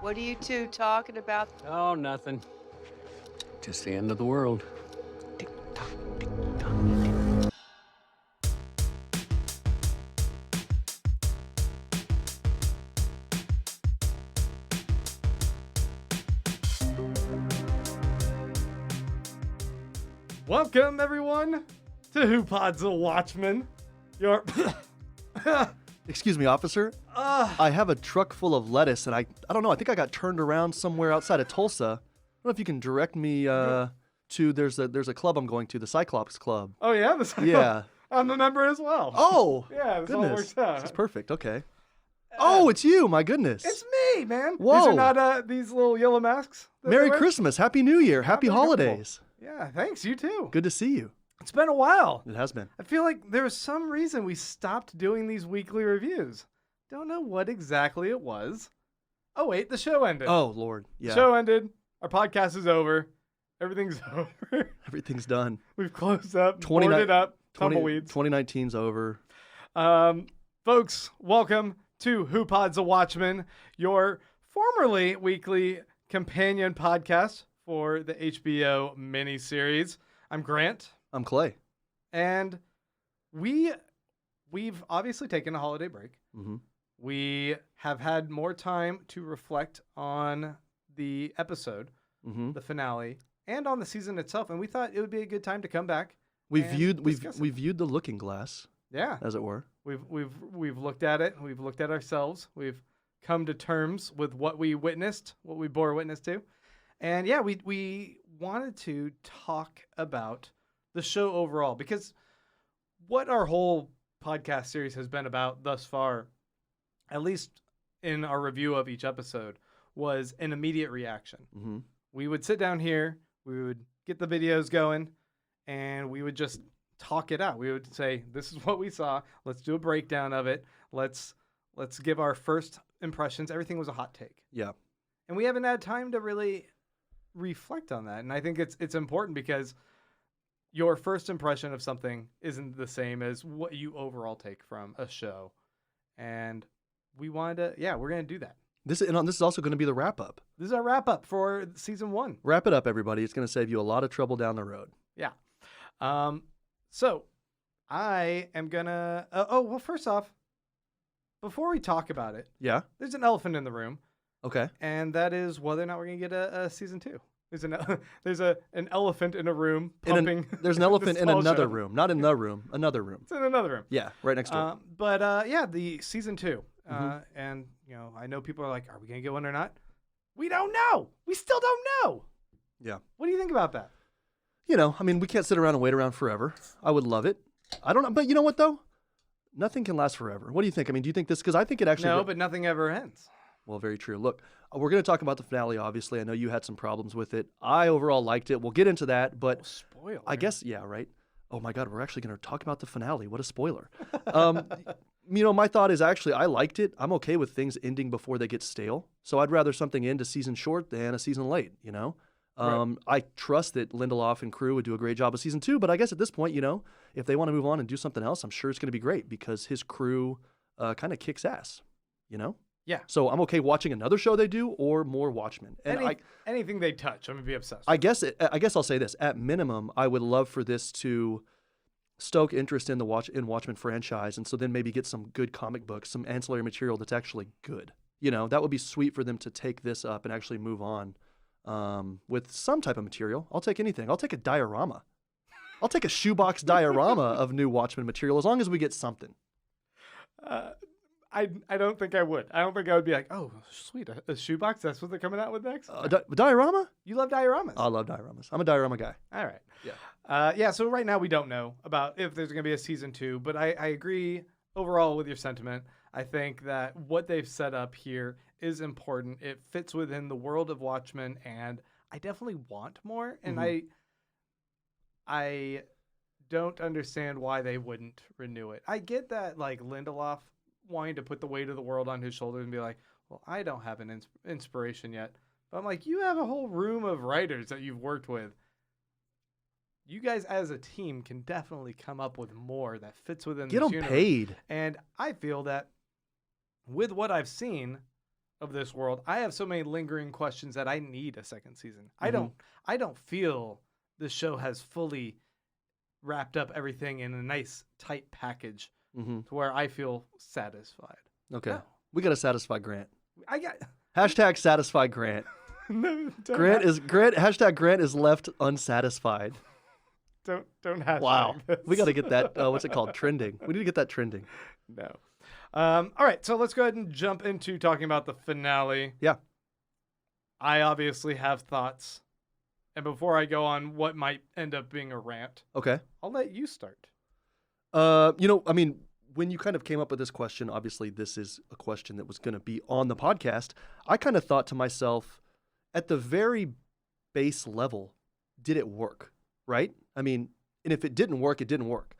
What are you two talking about? Oh, nothing. Just the end of the world. Tick-tock, tick-tock, tick. Welcome, everyone, to Pods the Watchmen. Your Excuse me, officer. I have a truck full of lettuce, and I don't know. I think I got turned around somewhere outside of Tulsa. I don't know if you can direct me to there's a club I'm going to, the Cyclops Club. Oh yeah, Yeah. I'm a member as well. Oh. Yeah, this all goodness. works out. This is perfect. Okay. Oh, it's you. My goodness. It's me, man. Whoa. These are not these little yellow masks. that Merry they wear? Christmas. Happy New Year. Happy holidays. Yeah, thanks. You too. Good to see you. It's been a while. It has been. I feel like there was some reason we stopped doing these weekly reviews. Don't know what exactly it was. Oh wait, the show ended. Oh, Lord. Yeah. Show ended. Our podcast is over. Everything's over. Everything's done. We've closed up, 20 boarded up, tumbleweeds. 2019's over. Folks, welcome to Who Pods the Watchmen, your formerly weekly companion podcast for the HBO miniseries. I'm Grant, I'm Clay. and we've obviously taken a holiday break. Mm-hmm. We have had more time to reflect on the episode, Mm-hmm. the finale, and on the season itself, and we thought it would be a good time to come back. We and discuss it. viewed the looking glass, Yeah. as it were. We've looked at it. We've looked at ourselves. We've come to terms with what we witnessed, what we bore witness to, and yeah, we wanted to talk about the show overall, because what our whole podcast series has been about thus far, at least in our review of each episode, was an immediate reaction. Mm-hmm. We would sit down here, we would get the videos going, and we would just talk it out. We would say, this is what we saw. Let's do a breakdown of it. Let's give our first impressions. Everything was a hot take. Yeah. And we haven't had time to really reflect on that. And I think it's important, because your first impression of something isn't the same as what you overall take from a show. And we wanted to, we're going to do that. This is also going to be the wrap up. This is our wrap up for season 1. Wrap it up, everybody. It's going to save you a lot of trouble down the road. Yeah. So I am gonna. Well, first off, before we talk about it, Yeah. there's an elephant in the room, Okay. and that is whether or not we're gonna get a season 2. There's an elephant in a room In an- pumping. There's an this elephant in small another show. room. Not in the room. Another room. It's in another room. Yeah. Right next door. But the season 2, Mhm. and I know people are like, "Are we gonna get one or not?" We don't know. We still don't know. Yeah. What do you think about that? I mean, we can't sit around and wait around forever. I would love it. I don't know. But you know what, though? Nothing can last forever. What do you think? I mean, do you think this? Because I think it actually. No, but nothing ever ends. Well, very true. Look, we're going to talk about the finale, obviously. I know you had some problems with it. I overall liked it. We'll get into that. But Spoiler. I guess, yeah, right? Oh, my God. We're actually going to talk about the finale. What a spoiler. My thought is actually I liked it. I'm okay with things ending before they get stale. So I'd rather something end a season short than a season late, Right. I trust that Lindelof and crew would do a great job of season 2, but I guess at this point, if they want to move on and do something else, I'm sure it's going to be great because his crew kind of kicks ass, Yeah. So I'm okay watching another show they do or more Watchmen. And Anything they touch, I'm gonna be obsessed. I guess I'll say this. At minimum, I would love for this to stoke interest in the Watchmen franchise, and so then maybe get some good comic books, some ancillary material that's actually good. That would be sweet for them to take this up and actually move on with some type of material. I'll take anything. I'll take a diorama. I'll take a shoebox diorama of new Watchmen material as long as we get something. I don't think I would. I don't think I would be like, oh, sweet, a shoebox. That's what they're coming out with next. Diorama? You love dioramas. I love dioramas. I'm a diorama guy. All right. Yeah. So right now we don't know about if there's going to be a season 2, but I agree overall with your sentiment. I think that what they've set up here is important. It fits within the world of Watchmen, and I definitely want more. And I don't understand why they wouldn't renew it. I get that, like, Lindelof wanting to put the weight of the world on his shoulders and be like, well, I don't have an inspiration yet. But I'm like, you have a whole room of writers that you've worked with. You guys as a team can definitely come up with more that fits within Get this them universe. paid. And I feel that with what I've seen of this world. I have so many lingering questions that I need a second season. I don't feel the show has fully wrapped up everything in a nice tight package to where I feel satisfied. Okay. No. We got to satisfy Grant. I got Hashtag satisfy Grant. no, Grant is left unsatisfied. don't hashtag Wow. this. We got to get that, what's it called? Trending. We need to get that trending. No. All right, so let's go ahead and jump into talking about the finale. Yeah. I obviously have thoughts. And before I go on what might end up being a rant, Okay. I'll let you start. When you kind of came up with this question, obviously this is a question that was going to be on the podcast. I kind of thought to myself, at the very base level, did it work? Right? I mean, and if it didn't work, it didn't work.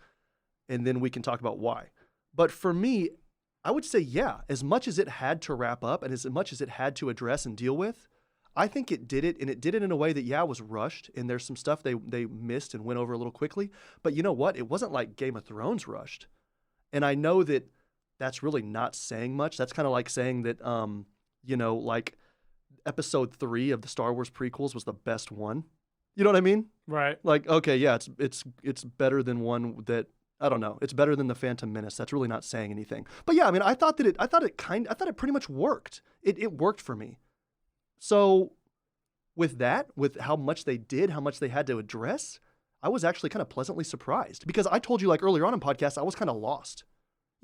And then we can talk about why. But for me, I would say, yeah, as much as it had to wrap up and as much as it had to address and deal with, I think it did it, and it did it in a way that, yeah, was rushed, and there's some stuff they missed and went over a little quickly. But you know what? It wasn't like Game of Thrones rushed. And I know that that's really not saying much. That's kind of like saying that, like episode 3 of the Star Wars prequels was the best one. You know what I mean? Right. Like, okay, yeah, it's better than one that, I don't know. It's better than the Phantom Menace. That's really not saying anything. But yeah, I mean, I thought it pretty much worked. It worked for me. So with that, with how much they did, how much they had to address, I was actually kind of pleasantly surprised, because I told you, like, earlier on in podcast, I was kind of lost.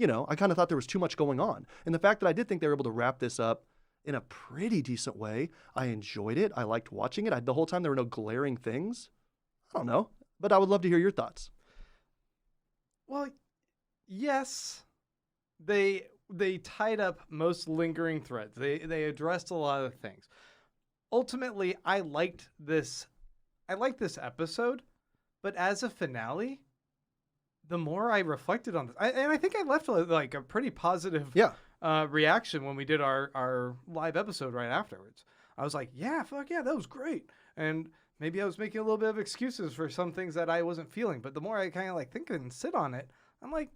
I kind of thought there was too much going on. And the fact that I did think they were able to wrap this up in a pretty decent way, I enjoyed it. I liked watching it. The whole time there were no glaring things. I don't know, but I would love to hear your thoughts. Well, yes, they tied up most lingering threads. They addressed a lot of things. Ultimately, I liked this episode, but as a finale, the more I reflected on this, and I think I left like a pretty positive reaction when we did our live episode right afterwards. I was like, yeah, fuck yeah, that was great. And maybe I was making a little bit of excuses for some things that I wasn't feeling, but the more I kind of like think and sit on it, I'm like,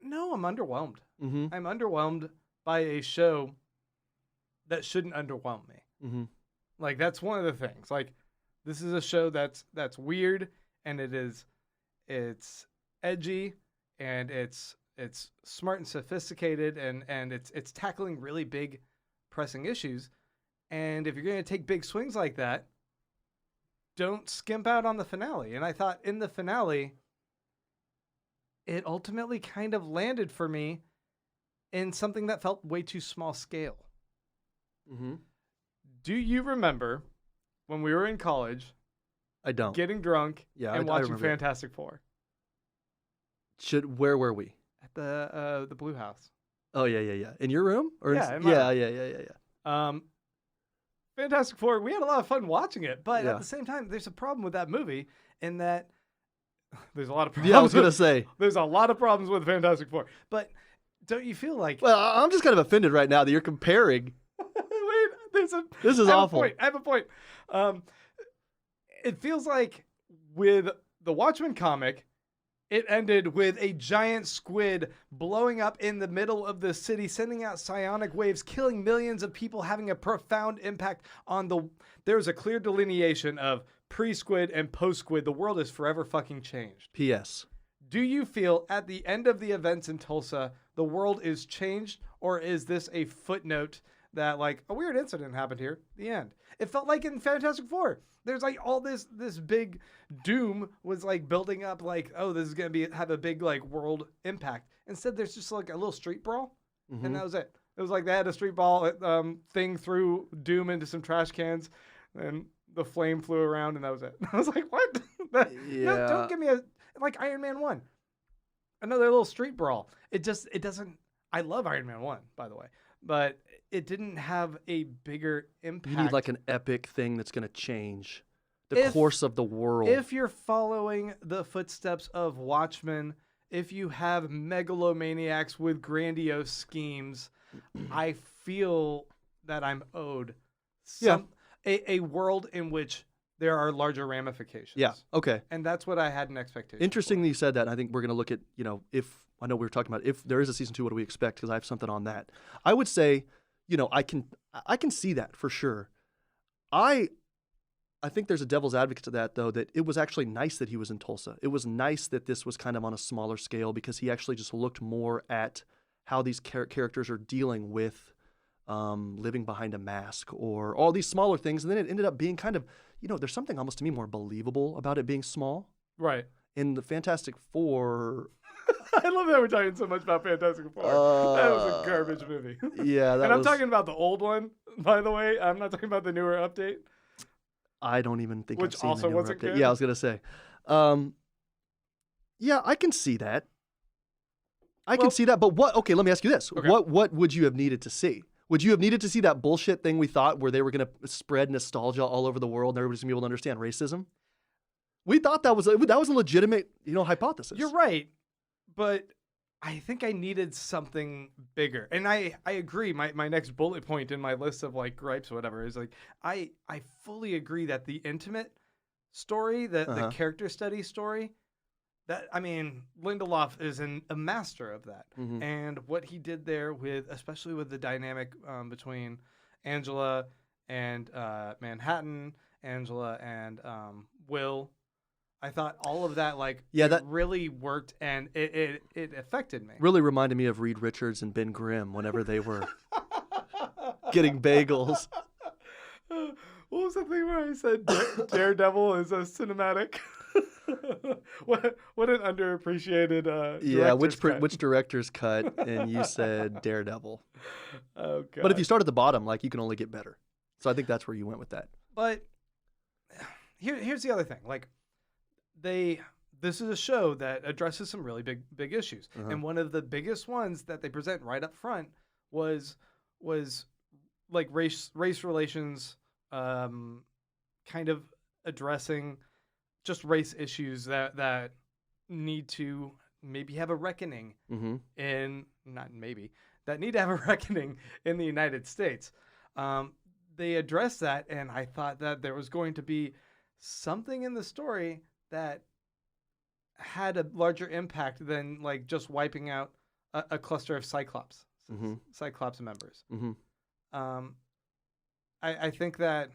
no, I'm underwhelmed. Mm-hmm. I'm underwhelmed by a show that shouldn't underwhelm me. Mm-hmm. Like, that's one of the things. Like, this is a show that's weird, and it's edgy, and it's smart and sophisticated, and it's tackling really big, pressing issues. And if you're going to take big swings like that, don't skimp out on the finale. And I thought in the finale, it ultimately kind of landed for me in something that felt way too small scale. Mm-hmm. Do you remember when we were in college? I don't. Getting drunk and watching remember. Fantastic Four. Where were we? At the Blue House. Oh, yeah. In your room? Or Yeah, in my room. Fantastic Four, we had a lot of fun watching it, but at the same time, there's a problem with that movie in that there's a lot of problems. Yeah, I was going to say. There's a lot of problems with Fantastic Four, but don't you feel like... Well, I'm just kind of offended right now that you're comparing. Wait, This is awful. I have a point. It feels like with the Watchmen comic, it ended with a giant squid blowing up in the middle of the city, sending out psionic waves, killing millions of people, having a profound impact on the... There's a clear delineation of pre-squid and post-squid. The world is forever fucking changed. P.S. Do you feel at the end of the events in Tulsa, the world is changed, or is this a footnote that, like, a weird incident happened here? The end. It felt like in Fantastic Four. There's like all this big doom was like building up, like, oh, this is gonna have a big like world impact. Instead, there's just like a little street brawl, and that was it. It was like they had a street ball thing, threw doom into some trash cans, and the flame flew around, and that was it. I was like, what? No, don't give me like Iron Man 1. Another little street brawl. It doesn't. I love Iron Man 1, by the way, but it didn't have a bigger impact. You need like an epic thing that's going to change the course of the world. If you're following the footsteps of Watchmen, if you have megalomaniacs with grandiose schemes, I feel that I'm owed a world in which there are larger ramifications. Yeah, okay. And that's what I had an expectation Interesting for. that you said that, and I think we're going to look at, if, I know we were talking about if there is a season 2, what do we expect, because I have something on that. I would say, I can see that for sure. I think there's a devil's advocate to that, though, that it was actually nice that he was in Tulsa. It was nice that this was kind of on a smaller scale because he actually just looked more at how these characters are dealing with living behind a mask or all these smaller things. And then it ended up being kind of, there's something almost to me more believable about it being small. Right. In the Fantastic Four... I love that we're talking so much about Fantastic Four. That was a garbage movie. Yeah, and I'm talking about the old one, by the way. I'm not talking about the newer update. I don't even think Which I've seen also the newer wasn't update. good? Yeah, I was gonna say. Yeah, I can see that. I can see that, but what? Okay, let me ask you this: Okay. What would you have needed to see? Would you have needed to see that bullshit thing we thought where they were gonna spread nostalgia all over the world and everybody's gonna be able to understand racism? We thought that was a legitimate, hypothesis. You're right, but I think I needed something bigger. And I agree. My next bullet point in my list of like gripes or whatever is like I fully agree that the intimate story, the character study story, Lindelof is a master of that. Mhm. And what he did there especially with the dynamic between Angela and Manhattan, Angela and Will. I thought all of that, that really worked, and it affected me. Really reminded me of Reed Richards and Ben Grimm whenever they were getting bagels. What was the thing where I said Daredevil is a cinematic? what an underappreciated which director's cut, and you said Daredevil. Oh, God. But if you start at the bottom, you can only get better. So I think that's where you went with that. But here's the other thing, this is a show that addresses some really big issues. And one of the biggest ones that they present right up front was race relations, kind of addressing just race issues that need to maybe have a reckoning that need to have a reckoning in the United States. They addressed that, and I thought that there was going to be something in the story that had a larger impact than just wiping out a cluster of Cyclops members. I think that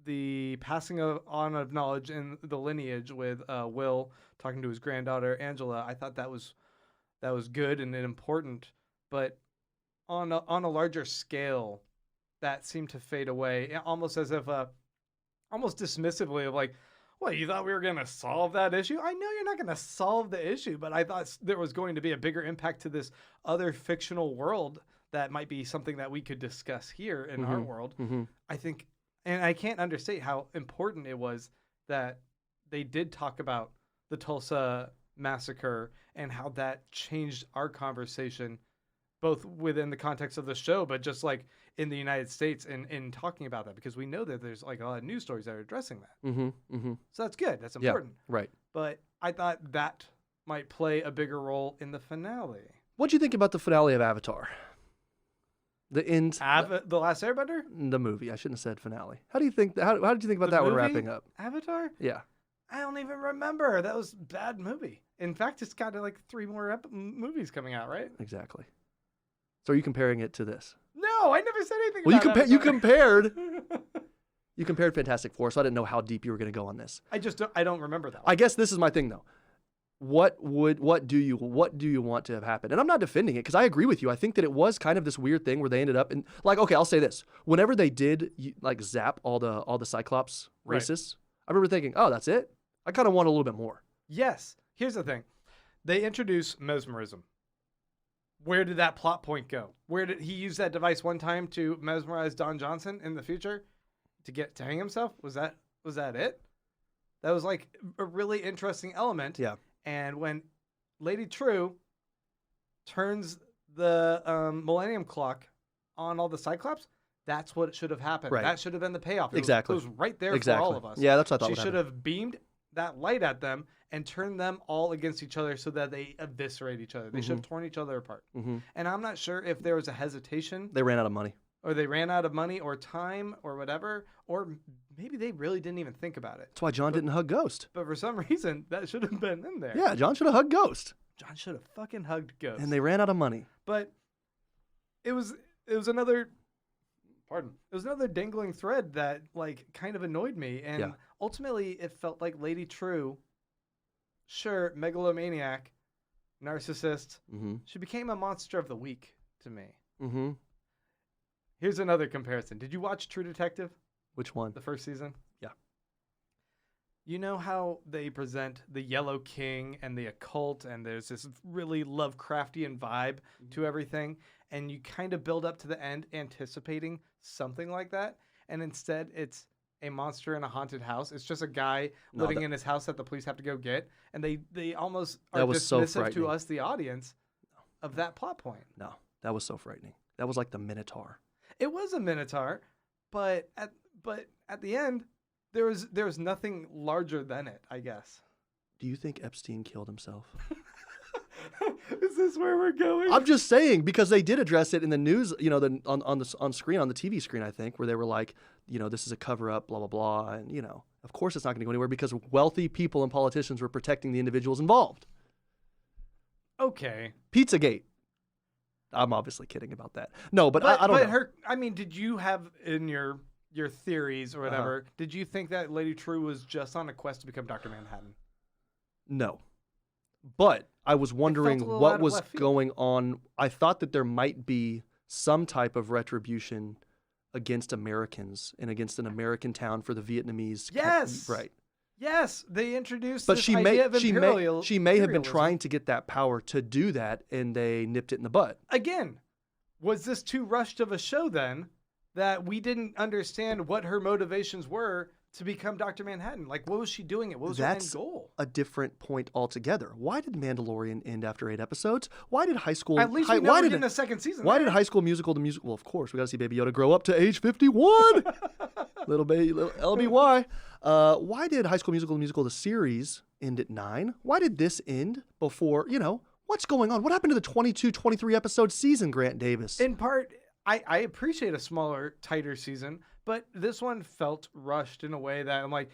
the passing on of knowledge in the lineage with Will talking to his granddaughter Angela, I thought that was good and important, but on a larger scale, that seemed to fade away, almost as if almost dismissively of what, you thought we were going to solve that issue? I know you're not going to solve the issue, but I thought there was going to be a bigger impact to this other fictional world that might be something that we could discuss here in our world. I think, and I can't understate how important it was that they did talk about the Tulsa Massacre and how that changed our conversation, both within the context of the show, but just in the United States in talking about that, because we know that there's a lot of news stories that are addressing that. So that's good. That's important. Yeah, right. But I thought that might play a bigger role in the finale. What do you think about the finale of Avatar? The end. The Last Airbender? The movie. I shouldn't have said finale. How do you think? How did you think about that one wrapping up? Avatar? Yeah. I don't even remember. That was a bad movie. In fact, it's got 3 more movies coming out, right? Exactly. So are you comparing it to this? No, I never said anything Well, about you compared Fantastic Four, so I didn't know how deep you were going to go on this. I don't remember that one. I guess this is my thing though. What do you want to have happened? And I'm not defending it because I agree with you. I think that it was kind of this weird thing where they ended up in okay, I'll say this. Whenever they did zap all the Cyclops racists, I remember thinking, "Oh, that's it?" I kind of want a little bit more. Yes. Here's the thing. They introduce mesmerism. Where did that plot point go? Where did he use that device one time to mesmerize Don Johnson in the future to hang himself? Was that it? That was a really interesting element. Yeah. And when Lady True turns the Millennium Clock on all the Cyclops, that's what should have happened. Right. That should have been the payoff. It Exactly. was right there Exactly. for all of us. Yeah, that's what I thought. She should have beamed that light at them and turned them all against each other so that they eviscerate each other. They should have torn each other apart. And I'm not sure if there was a hesitation. They ran out of money. Or they ran out of money or time or whatever. Or maybe they really didn't even think about it. That's why John didn't hug Ghost. But for some reason, that should have been in there. Yeah, John should have hugged Ghost. John should have fucking hugged Ghost. And they ran out of money. But it was it was another dangling thread that like kind of annoyed me, and ultimately it felt like Lady True, sure, megalomaniac, narcissist, she became a monster of the week to me. Mm-hmm. Here's another comparison. Did you watch True Detective? Which one? The first season? Yeah. You know how they present the Yellow King and the occult, and there's this really Lovecraftian vibe to everything, and you kind of build up to the end anticipating something like that, and instead it's a monster in a haunted house. It's just a guy living in his house that the police have to go get, and they almost are dismissive to us, the audience, of that plot point. No, that was so frightening. That was like the Minotaur. It was a Minotaur, but at the end, there was nothing larger than it, I guess. Do you think Epstein killed himself? Is this where we're going? I'm just saying, because they did address it in the news, you know, on the TV screen, I think, where they were like, you know, this is a cover up, blah blah blah, and you know, of course it's not going to go anywhere because wealthy people and politicians were protecting the individuals involved. Okay. Pizzagate. I'm obviously kidding about that. No, but I don't know. But did you have in your theories or whatever, did you think that Lady True was just on a quest to become Dr. Manhattan? No. But I was wondering what was going on. I thought that there might be some type of retribution against Americans and against an American town for the Vietnamese. Yes. Right. Yes, they introduced but this she idea of may she may have been trying to get that power to do that, and they nipped it in the bud. Again, was this too rushed of a show then that we didn't understand what her motivations were to become Dr. Manhattan? Like, what was she doing it? What was her end goal? A different point altogether. Why did Mandalorian end after 8 episodes? Why did High School... At least we know we're getting a second season. Why did High School Musical, the musical... Well, of course, we got to see Baby Yoda grow up to age 51. little LBY. Why did High School Musical, the musical, the series, end at 9? Why did this end before, you know, what's going on? What happened to the 22, 23 episode season, Grant Davis? In part, I appreciate a smaller, tighter season, but this one felt rushed in a way that I'm like,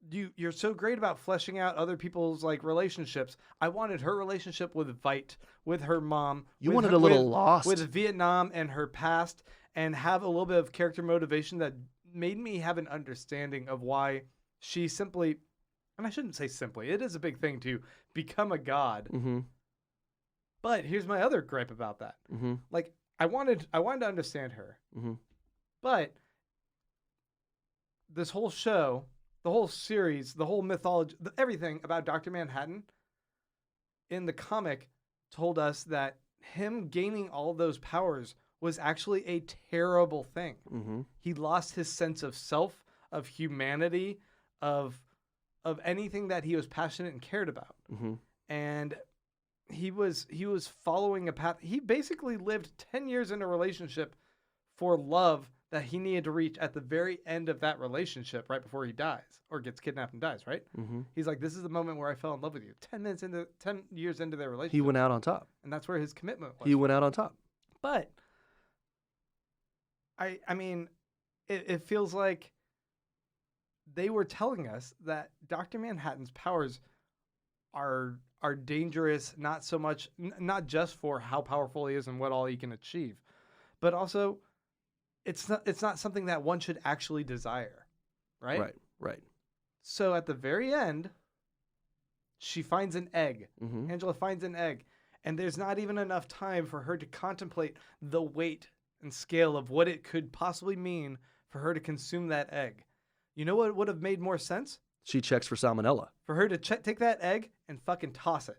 you're so great about fleshing out other people's like relationships. I wanted her relationship with Veidt, with her mom. You wanted a little lost. With Vietnam and her past, and have a little bit of character motivation that made me have an understanding of why she simply, and I shouldn't say simply, it is a big thing to become a god. Mm-hmm. But here's my other gripe about that. Mm-hmm. Like, I wanted to understand her. Mm-hmm. But this whole show, the whole series, the whole mythology, everything about Dr. Manhattan in the comic told us that him gaining all those powers was actually a terrible thing. Mm-hmm. He lost his sense of self, of humanity, of anything that he was passionate and cared about. Mm-hmm. And he was following a path. He basically lived 10 years in a relationship for love that he needed to reach at the very end of that relationship, right before he dies or gets kidnapped and dies, right? Mm-hmm. He's like, this is the moment where I fell in love with you. 10 years into their relationship. He went out on top. And that's where his commitment was. He went out on top. But I mean, it feels like they were telling us that Dr. Manhattan's powers are dangerous, not so much, not just for how powerful he is and what all he can achieve, but also it's not something that one should actually desire, right? Right. So at the very end, she finds an egg. Mm-hmm. Angela finds an egg, and there's not even enough time for her to contemplate the weight and scale of what it could possibly mean for her to consume that egg. You know what would have made more sense? She checks for salmonella. For her to take that egg and fucking toss it.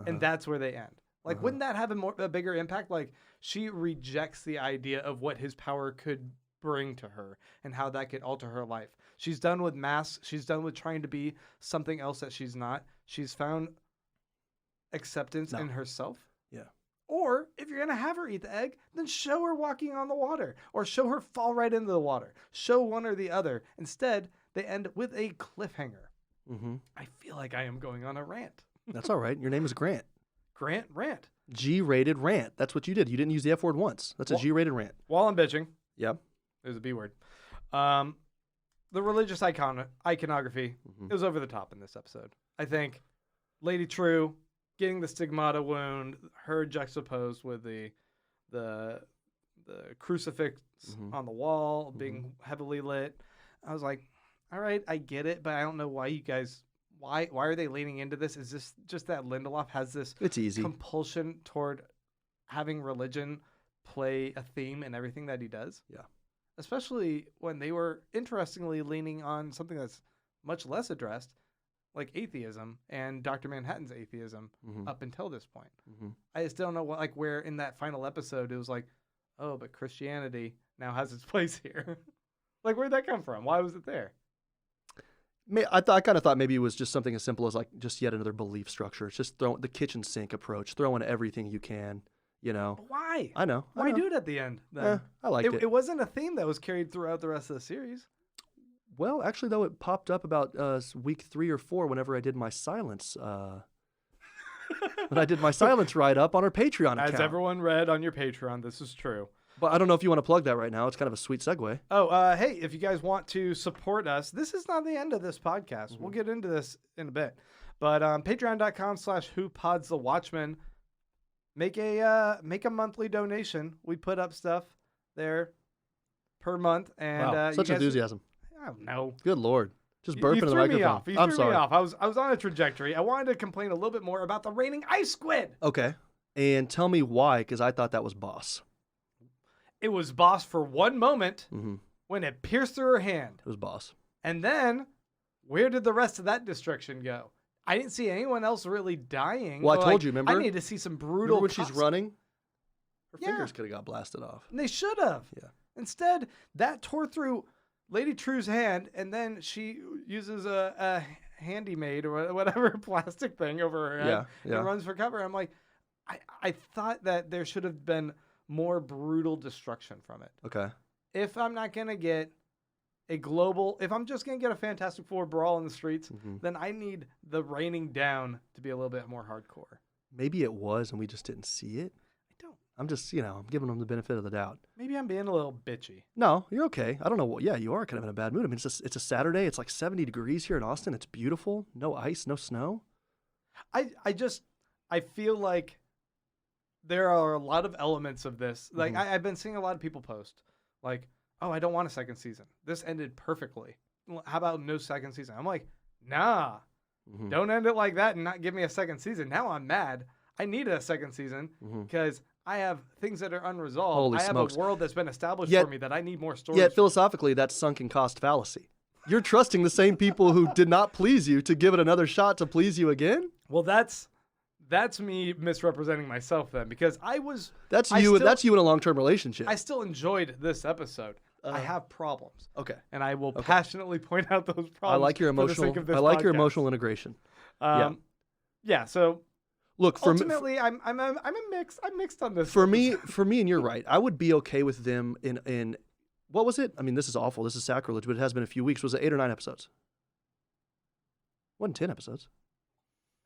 And that's where they end. Like, wouldn't that have a bigger impact? Like, she rejects the idea of what his power could bring to her and how that could alter her life. She's done with masks. She's done with trying to be something else that she's not. She's found acceptance in herself. Yeah. Or if you're going to have her eat the egg, then show her walking on the water or show her fall right into the water. Show one or the other. Instead, they end with a cliffhanger. Mm-hmm. I feel like I am going on a rant. That's all right. Your name is Grant. Grant rant. G-rated rant. That's what you did. You didn't use the F word once. That's a G-rated rant. While I'm bitching. Yep. There's a B word. The religious iconography it was over the top in this episode. I think Lady True getting the stigmata wound, her juxtaposed with the crucifix on the wall being heavily lit. I was like, all right, I get it, but I don't know why you guys. Why are they leaning into this? Is this just that Lindelof has this It's easy. compulsion toward having religion play a theme in everything that he does? Yeah. Especially when they were interestingly leaning on something that's much less addressed, like atheism and Dr. Manhattan's atheism up until this point. I just don't know where in that final episode it was like, oh, but Christianity now has its place here. Like, where'd that come from? Why was it there? I kind of thought maybe it was just something as simple as like just yet another belief structure. It's just the kitchen sink approach, throw in everything you can, you know. But why? I know. Why do it at the end then? I liked it. It wasn't a theme that was carried throughout the rest of the series. Well, actually, though, it popped up about week 3 or 4 whenever I did my silence. When I did my silence write-up on our Patreon account. As everyone read on your Patreon, this is true. But I don't know if you want to plug that right now. It's kind of a sweet segue. Oh, hey, if you guys want to support us, this is not the end of this podcast. We'll get into this in a bit. But patreon.com/Pods the Watchmen. Make a monthly donation. We put up stuff there per month. And Wow, such enthusiasm. I don't know. Good Lord. Just burping in the threw me microphone. off. You I'm threw sorry. me off. I was on a trajectory. I wanted to complain a little bit more about the raining ice squid. Okay. And tell me why, because I thought that was boss. It was boss for one moment Mm-hmm. when it pierced through her hand. It was boss. And then, where did the rest of that destruction go? I didn't see anyone else really dying. Well, I told you, remember? I need to see some brutal. Remember when she's running? Her Yeah. fingers could have got blasted off. And they should have. Yeah. Instead, that tore through Lady True's hand, and then she uses a handy maid or whatever plastic thing over her head Yeah. and runs for cover. I'm like, I thought that there should have been more brutal destruction from it. Okay. If I'm not going to get if I'm just going to get a Fantastic Four brawl in the streets, then I need the raining down to be a little bit more hardcore. Maybe it was and we just didn't see it. I don't. I'm just, I'm giving them the benefit of the doubt. Maybe I'm being a little bitchy. No, you're okay. I don't know what. Yeah, you are kind of in a bad mood. I mean, it's a Saturday. It's like 70 degrees here in Austin. It's beautiful. No ice, no snow. I feel like there are a lot of elements of this. Like I've been seeing a lot of people post like, oh, I don't want a second season. This ended perfectly. How about no second season? I'm like, nah, don't end it like that and not give me a second season. Now I'm mad. I need a second season because I have things that are unresolved. Holy I have smokes. a world that's been established Yet- for me that I need more stories. Yet philosophically, that's sunken cost fallacy. You're trusting the same people who did not please you to give it another shot to please you again? Well, that's me misrepresenting myself then because That's I you. still- That's you in a long-term relationship. I still enjoyed this episode. I have problems. Okay. And I will passionately point out those problems. I like your for the sake emotional. of this I like your podcast. emotional integration. Yeah. So Look, for me, ultimately, I'm mixed on this. for me, and you're right. I would be okay with them in what was it? I mean, this is awful. This is sacrilege, but it has been a few weeks. Was it 8 or 9 episodes? Wasn't 10 episodes.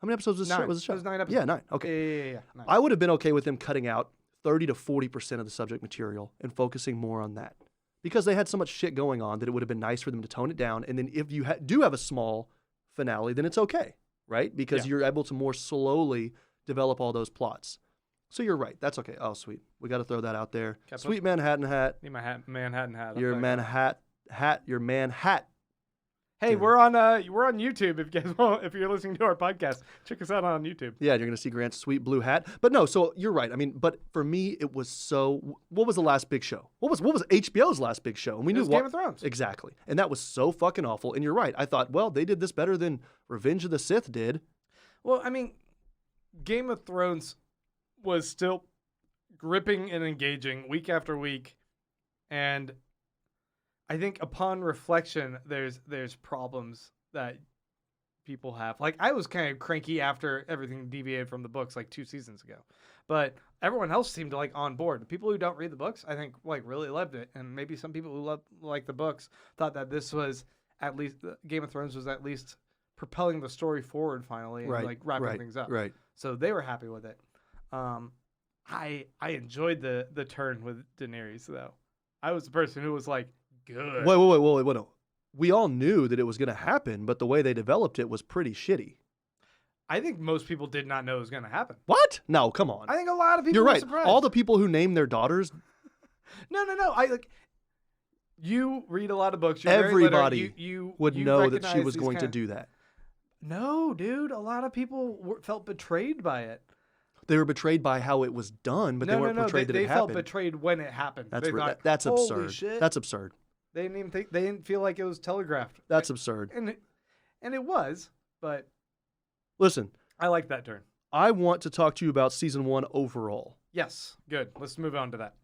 How many episodes was the 9. show? It was 9 episodes. Yeah, 9. Okay. Yeah. 9. I would have been okay with them cutting out 30 to 40% of the subject material and focusing more on that. Because they had so much shit going on that it would have been nice for them to tone it down. And then if you do have a small finale, then it's okay, right? Because you're able to more slowly develop all those plots. So you're right. That's okay. Oh, sweet. We got to throw that out there. Sweet Manhattan hat. Need my Manhattan hat. Your Manhattan. Hey, we're on YouTube. If you guys want, if you're listening to our podcast, check us out on YouTube. Yeah, you're gonna see Grant's sweet blue hat. But no, so you're right. I mean, but for me, it was so. What was the last big show? What was HBO's last big show? And we It knew was Game of Thrones. Exactly, and that was so fucking awful. And you're right. I thought, well, they did this better than Revenge of the Sith did. Well, I mean, Game of Thrones was still gripping and engaging week after week, and I think upon reflection, there's problems that people have. Like, I was kind of cranky after everything deviated from the books like 2 seasons ago, but everyone else seemed to like on board. The people who don't read the books, I think, like really loved it, and maybe some people who like the books thought that this was at least Game of Thrones was at least propelling the story forward finally and like wrapping things up. Right. So they were happy with it. I enjoyed the turn with Daenerys though. I was the person who was like, good. Wait. No. We all knew that it was going to happen, but the way they developed it was pretty shitty. I think most people did not know it was going to happen. What? No, come on. I think a lot of people You're were right. surprised. All the people who named their daughters No. I like. You read a lot of books. You're very literate. Everybody You would know that she recognize was these going to kind of- do that. No, dude. A lot of people felt betrayed by it. They were betrayed by how it was done, but they weren't betrayed that they it felt happened. betrayed when it happened. That's They ri- thought, that's "Holy absurd. shit." That's absurd. They didn't even think. They didn't feel like it was telegraphed. That's absurd. And it was. But Listen, I like that turn. I want to talk to you about season 1 overall. Yes. Good. Let's move on to that.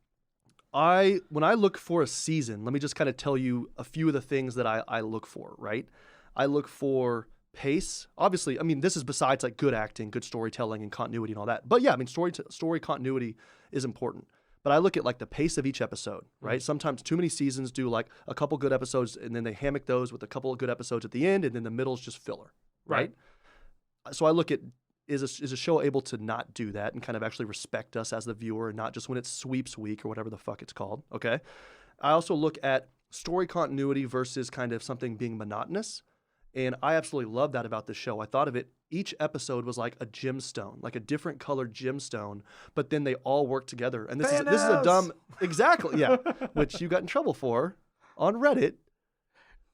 When I look for a season, let me just kind of tell you a few of the things that I look for, right? I look for pace. Obviously, I mean, this is besides like good acting, good storytelling, and continuity and all that. But yeah, I mean, story continuity is important. But I look at like the pace of each episode, right? Sometimes too many seasons do like a couple good episodes and then they hammock those with a couple of good episodes at the end and then the middle's just filler, right? So I look at, is a show able to not do that and kind of actually respect us as the viewer and not just when it's sweeps week or whatever the fuck it's called, okay? I also look at story continuity versus kind of something being monotonous. And I absolutely love that about this show. I thought of it, each episode was like a gemstone, like a different colored gemstone, but then they all work together. And this is a dumb, exactly, yeah, which you got in trouble for on Reddit.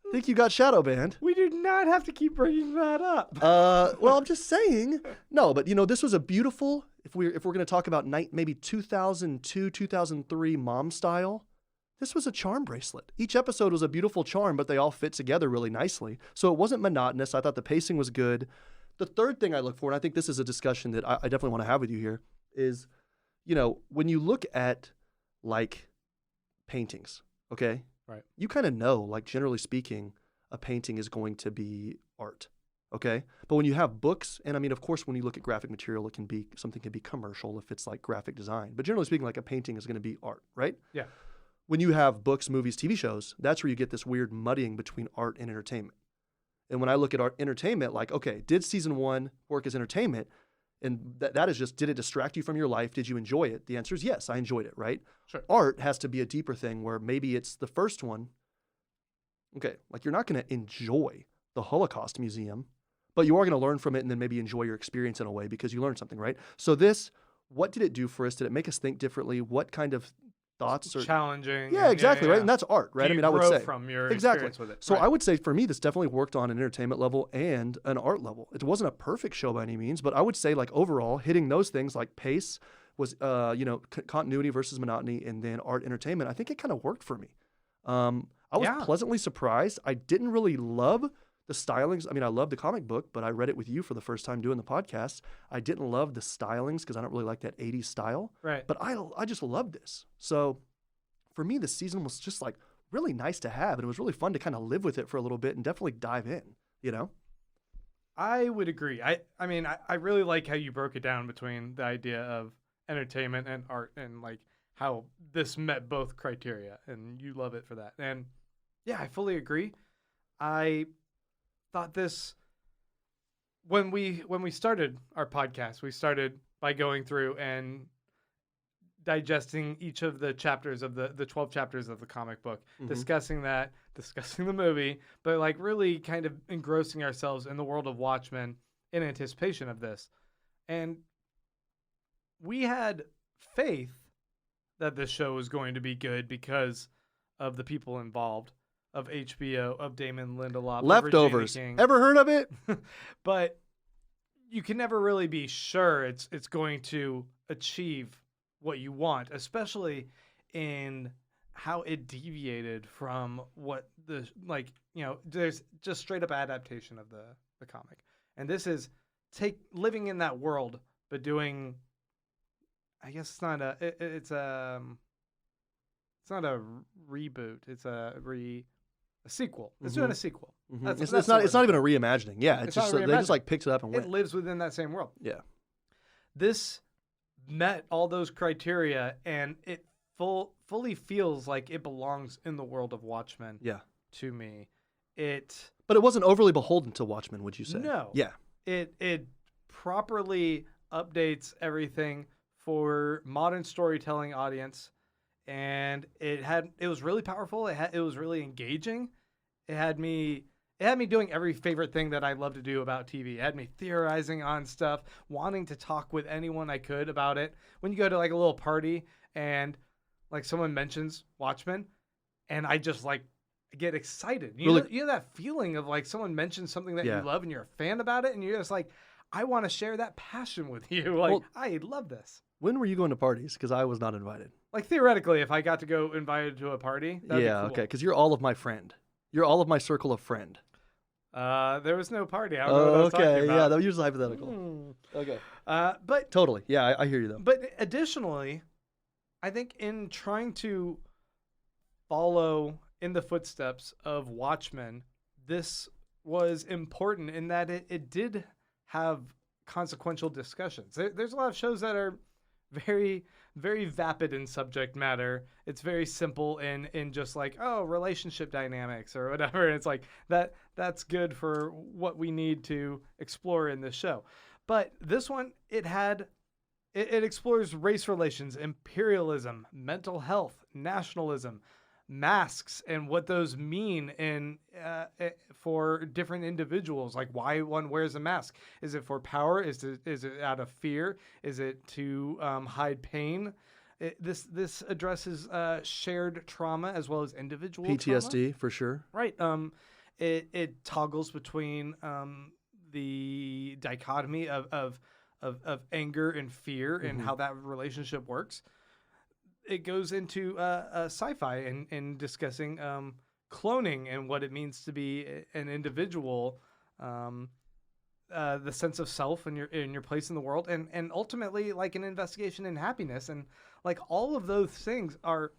I think you got shadow banned. We do not have to keep bringing that up. Well, I'm just saying. No, but this was a beautiful, if we're going to talk about maybe 2002, 2003 mom style, this was a charm bracelet. Each episode was a beautiful charm, but they all fit together really nicely. So it wasn't monotonous. I thought the pacing was good. The third thing I look for, and I think this is a discussion that I definitely want to have with you here, is, when you look at like paintings, okay? Right. You kind of know, like generally speaking, a painting is going to be art, okay? But when you have books, and I mean, of course, when you look at graphic material, something can be commercial if it's like graphic design. But generally speaking, like a painting is going to be art, right? Yeah. When you have books, movies, TV shows, that's where you get this weird muddying between art and entertainment. And when I look at art entertainment, like, okay, did season 1 work as entertainment? And that is just, did it distract you from your life? Did you enjoy it? The answer is yes, I enjoyed it, right? Sure. Art has to be a deeper thing where maybe it's the first one. Okay, like you're not going to enjoy the Holocaust Museum, but you are going to learn from it and then maybe enjoy your experience in a way because you learned something, right? So what did it do for us? Did it make us think differently? What kind of thoughts are challenging? Yeah, exactly, right? And that's art, right? I would say from your exactly. experience with it. So Right. I would say for me, this definitely worked on an entertainment level and an art level. It wasn't a perfect show by any means, but I would say like overall hitting those things like pace was, continuity versus monotony, and then art entertainment. I think it kind of worked for me. I was pleasantly surprised. I didn't really love the stylings. I mean, I love the comic book, but I read it with you for the first time doing the podcast. I didn't love the stylings because I don't really like that 80s style. Right. But I just loved this. So for me, this season was just like really nice to have. And it was really fun to kind of live with it for a little bit and definitely dive in, I would agree. I mean, I really like how you broke it down between the idea of entertainment and art and like how this met both criteria, and you love it for that. And yeah, I fully agree. I thought this when we started our podcast, we started by going through and digesting each of the chapters of the 12 chapters of the comic book, discussing the movie, but like really kind of engrossing ourselves in the world of Watchmen in anticipation of this. And we had faith that this show was going to be good because of the people involved, of HBO, of Damon Lindelof, Leftovers. Of Regina King. Ever heard of it? But you can never really be sure it's going to achieve what you want, especially in how it deviated from what there's just straight up adaptation of the comic. And this is living in that world, but doing, I guess it's not a reboot. It's a sequel. It's doing a sequel. Mm-hmm. It's not even a reimagining. Yeah, it's just they just like picked it up and went. It lives within that same world. Yeah. This met all those criteria, and it fully feels like it belongs in the world of Watchmen. Yeah. To me, but it wasn't overly beholden to Watchmen, would you say? No. Yeah. It properly updates everything for modern storytelling audience, and it was really powerful. It was really engaging. It had me doing every favorite thing that I love to do about TV. It had me theorizing on stuff, wanting to talk with anyone I could about it. When you go to like a little party and like someone mentions Watchmen, and I just like get excited. You know that feeling of like someone mentions something that you love and you're a fan about it, and you're just like, I want to share that passion with you. Like, I love this. When were you going to parties? Because I was not invited. Like, theoretically, if I got to go invited to a party, that'd be cool. Okay, because you're all of my friend. You're all of my circle of friend. There was no party. I don't know what I was talking about. Yeah, that was usually hypothetical. Okay. But totally. Yeah, I hear you though. But additionally, I think in trying to follow in the footsteps of Watchmen, this was important in that it did have consequential discussions. There's a lot of shows that are very, very vapid in subject matter. It's very simple in just like, oh, relationship dynamics or whatever. And it's like that's good for what we need to explore in this show. But this one, it explores race relations, imperialism, mental health, nationalism, masks, and what those mean for different individuals, like why one wears a mask. Is it for power? Is it out of fear? Is it to hide pain? This addresses shared trauma as well as individual PTSD trauma. For sure. Right. It toggles between the dichotomy of anger and fear and how that relationship works. It goes into sci-fi and discussing cloning and what it means to be an individual, the sense of self and your place in the world, and ultimately like an investigation in happiness, and like all of those things are.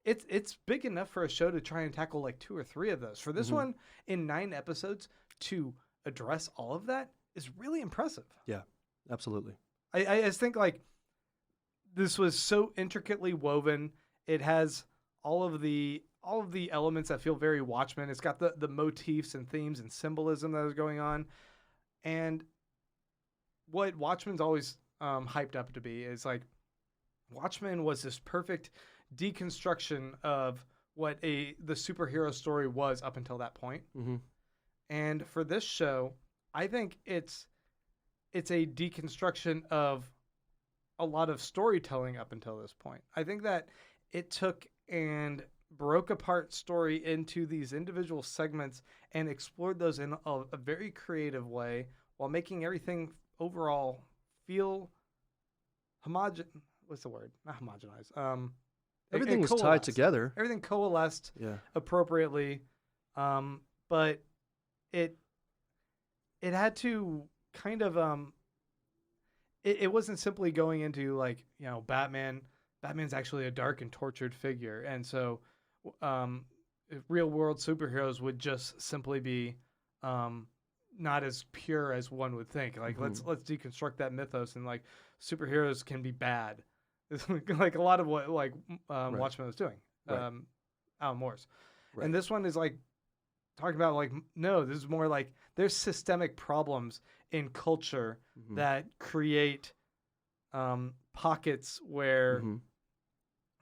It's big enough for a show to try and tackle like 2 or 3 of those. For this one in 9 episodes to address all of that is really impressive. Yeah, absolutely. I just think like. This was so intricately woven. It has all of the elements that feel very Watchmen. It's got the motifs and themes and symbolism that is going on. And what Watchmen's always hyped up to be is like Watchmen was this perfect deconstruction of what the superhero story was up until that point. Mm-hmm. And for this show, I think it's a deconstruction of a lot of storytelling up until this point. I think that it took and broke apart story into these individual segments and explored those in a very creative way while making everything overall feel what's the word? Not homogenized. Everything was tied together. Everything coalesced appropriately. But it had to kind of it wasn't simply going into like, you know, Batman's actually a dark and tortured figure. And so real world superheroes would just simply be not as pure as one would think. Like let's deconstruct that mythos, and like superheroes can be bad. It's like a lot of what like Watchmen was doing. Alan Moore's. Right. And this one is like talking about like, no, this is more like there's systemic problems in culture that create pockets where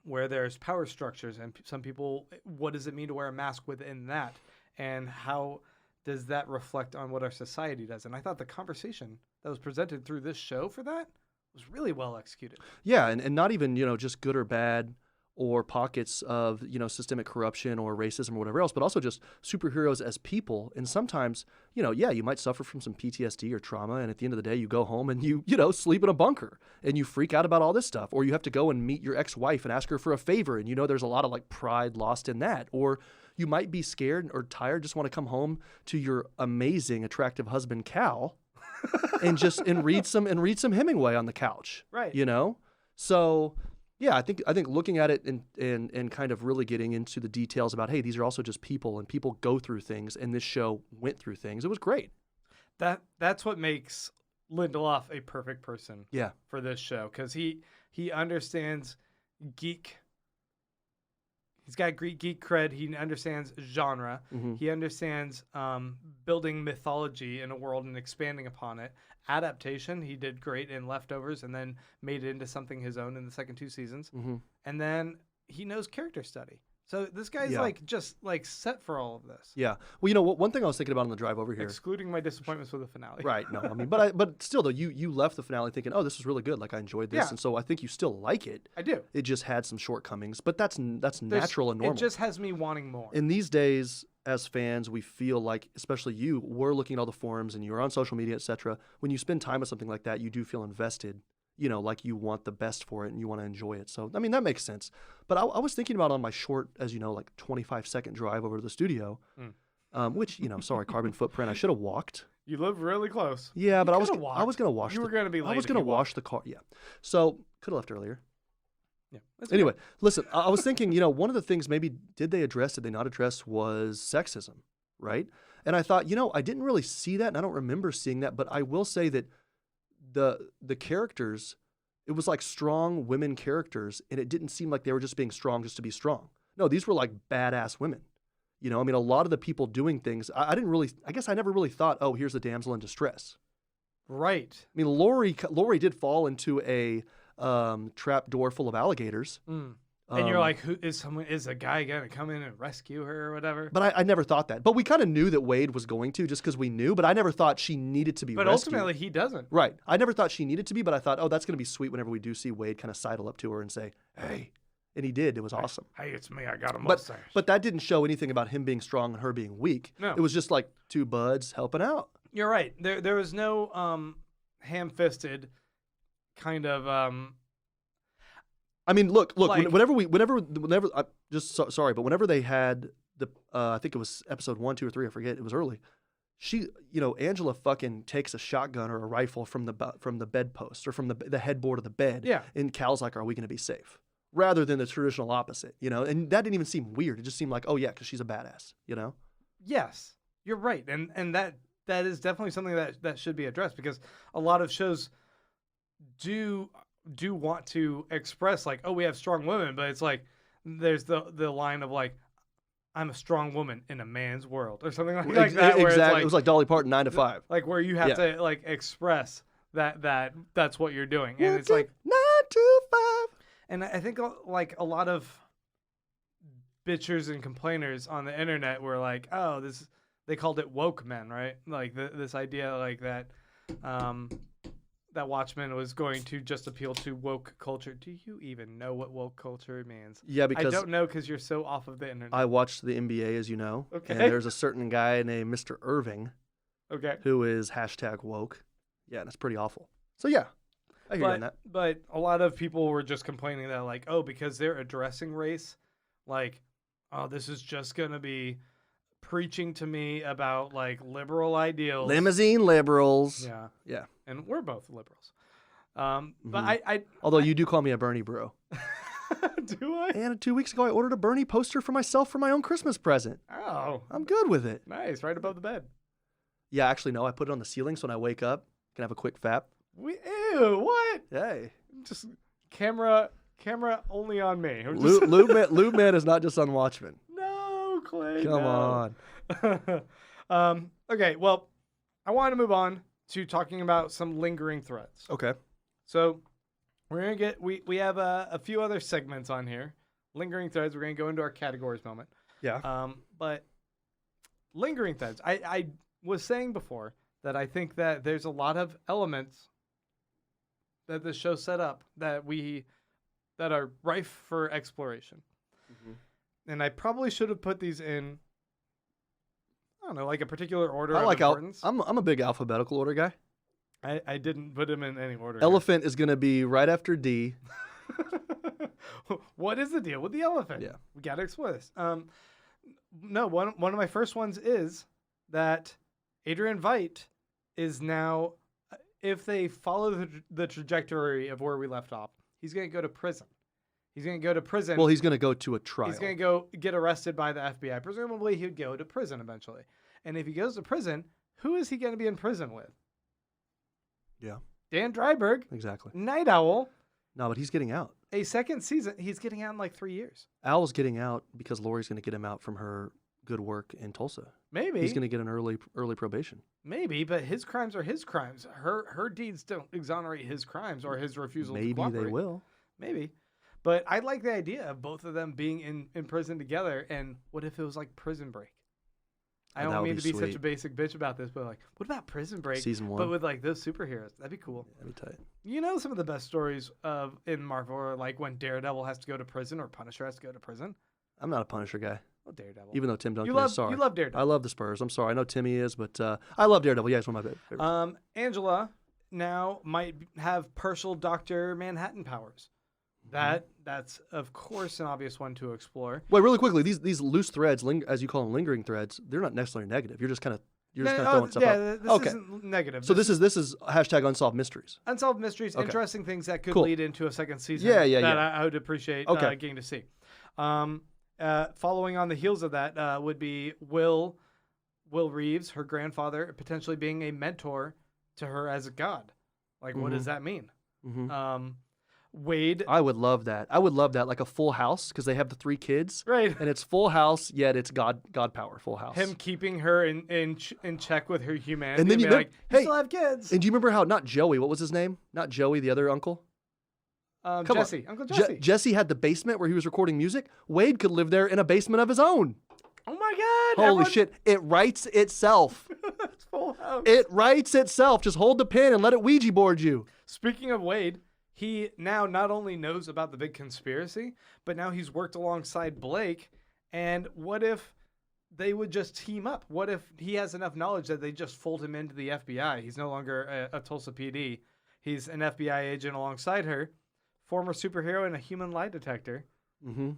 there's power structures, and some people, what does it mean to wear a mask within that, and how does that reflect on what our society does? And I thought the conversation that was presented through this show for that was really well executed. Yeah, and not even, you know, just good or bad or pockets of, you know, systemic corruption or racism or whatever else, but also just superheroes as people. And sometimes, you know, you might suffer from some PTSD or trauma, and at the end of the day, you go home and you sleep in a bunker and you freak out about all this stuff, or you have to go and meet your ex-wife and ask her for a favor, and you know there's a lot of like pride lost in that, or you might be scared or tired, just want to come home to your amazing, attractive husband Cal and read some Hemingway on the couch, right? You know, so. Yeah, I think looking at it and kind of really getting into the details about, hey, these are also just people, and people go through things, and this show went through things. It was great. That's what makes Lindelof a perfect person for this show, because he understands geek. He's got Greek geek cred. He understands genre. He understands building mythology in a world and expanding upon it. Adaptation, he did great in Leftovers, and then made it into something his own in the second 2 seasons. And then he knows character study. So this guy's Yeah. like just like set for all of this, Yeah. Well, you know what? One thing I was thinking about on the drive over here. excluding my disappointments with the finale. Right. No, I mean, but still though, you left the finale thinking, oh, this was really good. Like I enjoyed this, Yeah. and so I think you still like it. I do. It just had some shortcomings, but that's There's- natural and normal. It just has me wanting more. In these days, as fans, we feel like, especially you, we're looking at all the forums and you're on social media, etc. When you spend time with something like that, you do feel invested. You know, like you want the best for it and you want to enjoy it. So, I mean, that makes sense. But I was thinking about on my short, as you know, like 25-second drive over to the studio, which, you know, sorry, carbon footprint. I should have walked. You live really close. Yeah, but I was coulda going to wash. You were going to be late. I was if going to you wash the car. Yeah. So could have left earlier. Yeah. That's Anyway, okay. listen, I was thinking, you know, one of the things maybe did they not address was sexism, right? And I thought, you know, I didn't really see that and I don't remember seeing that, but I will say that the characters, it was like strong women characters and it didn't seem like they were just being strong just to be strong. No, these were like badass women. You know, I mean, a lot of the people doing things, I guess I never really thought, oh, here's a damsel in distress. Right. I mean, Lori did fall into a trap door full of alligators. And you're like, who is a guy gonna come in and rescue her or whatever? But I never thought that. But we kind of knew that Wade was going to just because we knew. But I never thought she needed to be But rescued. ultimately, he doesn't. Right. I never thought she needed to be, but I thought, oh, that's going to be sweet whenever we do see Wade kind of sidle up to her and say, hey. And he did. It was awesome. Hey, it's me. I got a But mustache. but that didn't show anything about him being strong and her being weak. No. It was just like two buds helping out. You're right. There was no ham-fisted kind of I mean, look. Like- Whenever, sorry, but whenever they had the, I think it was episode 1, 2, or 3, I forget. It was early. She, you know, Angela fucking takes a shotgun or a rifle from the bedpost or from the headboard of the bed. Yeah. And Cal's like, "Are we going to be safe?" Rather than the traditional opposite, you know. And that didn't even seem weird. It just seemed like, oh yeah, because she's a badass, you know. Yes, you're right, and that is definitely something that should be addressed because a lot of shows do want to express like, oh, we have strong women, but it's like there's the line of like, I'm a strong woman in a man's world or something like that. Where Exactly. it's like, It was like Dolly Parton, 9 to 5. like where you have Yeah. to like express that's what you're doing, and it's like 9 to 5. And I think like a lot of bitchers and complainers on the internet were like, oh, they called it woke men, right? Like this idea like that that Watchmen was going to just appeal to woke culture. Do you even know what woke culture means? Yeah, because I don't know because you're so off of the internet. I watched the NBA, as you know. Okay. And there's a certain guy named Mr. Irving Okay. who is #woke. Yeah, and it's pretty awful. So yeah, I hear you on that. But a lot of people were just complaining that like, oh, because they're addressing race, like, oh, this is just gonna be preaching to me about like liberal ideals. Limousine liberals. Yeah, Yeah. and we're both liberals. But Mhm. Although you do call me a Bernie bro. do I? And 2 weeks ago, I ordered a Bernie poster for myself for my own Christmas present. Oh, I'm good with it. nice, right above the bed. Yeah, actually, no. I put it on the ceiling so when I wake up, I can have a quick fap. Ew, what? Hey. Just camera only on me. I'm just- Lube Man is not just on Watchmen. No, Clay. Come no. on. Okay, well, I want to move on to talking about some lingering threads. Okay. So we're gonna get we have a few other segments on here. Lingering threads. We're gonna go into our categories moment. Yeah. But lingering threads. I was saying before that I think that there's a lot of elements that the show set up that are rife for exploration. And I probably should have put these in, I don't know, like a particular order of importance. I'm a big alphabetical order guy. I didn't put them in any order. Elephant is going to be right after D. What is the deal with the elephant? Yeah. We got to explore this. No, one of my first ones is that Adrian Veidt is now, if they follow the trajectory of where we left off, he's going to go to prison. He's going to go to prison. Well, he's going to go to a trial. He's going to go get arrested by the FBI. Presumably, he'd go to prison eventually. And if he goes to prison, who is he going to be in prison with? Yeah. Dan Dryberg, Exactly. Night Owl, No, but he's getting out. a second season. He's getting out in like 3 years. Al's getting out because Lori's going to get him out from her good work in Tulsa. Maybe. He's going to get an early probation. Maybe, but his crimes are his crimes. Her deeds don't exonerate his crimes or his refusal to Maybe cooperate. they will. Maybe. But I like the idea of both of them being in prison together. And what if it was like Prison Break? I Oh, that don't would mean be to be such sweet. a basic bitch about this, but like, what about Prison Break? Season 1. But with like those superheroes. That'd be cool. That'd be tight. You know, some of the best stories in Marvel are like when Daredevil has to go to prison or Punisher has to go to prison. I'm not a Punisher guy, Oh, Daredevil. even though Tim Duncan you love, is. Sorry. You love Daredevil. I love the Spurs. I'm sorry. I know Timmy is, but I love Daredevil. Yeah, it's one of my favorites. Angela now might have partial Dr. Manhattan powers. That's of course an obvious one to explore. Wait, really quickly, these loose threads, as you call them, lingering threads, they're not necessarily negative. You're just kind of throwing stuff out. This Okay. isn't negative. So this is hashtag unsolved mysteries. Unsolved mysteries, Okay. interesting things that could Cool. lead into a second season. Yeah, that yeah. I would appreciate Okay. getting to see. Following on the heels of that would be Will Reeves, her grandfather, potentially being a mentor to her as a god. Like, what does that mean? Mm-hmm. Wade, I would love that. I would love that, like a full house, because they have the 3 kids, right? and it's full house, yet it's God power, full house. Him keeping her in check with her humanity. And then being like, you hey, still have kids. And do you remember how not Joey? What was his name? Not Joey, the other uncle. Come on. Jesse, Uncle Jesse. Jesse had the basement where he was recording music. Wade could live there in a basement of his own. Oh my God! Holy shit! It writes itself. It's full house. It writes itself. Just hold the pen and let it Ouija board you. Speaking of Wade, he now not only knows about the big conspiracy, but now he's worked alongside Blake. And what if they would just team up? What if he has enough knowledge that they just fold him into the FBI? He's no longer a Tulsa PD. He's an FBI agent alongside her, former superhero and a human lie detector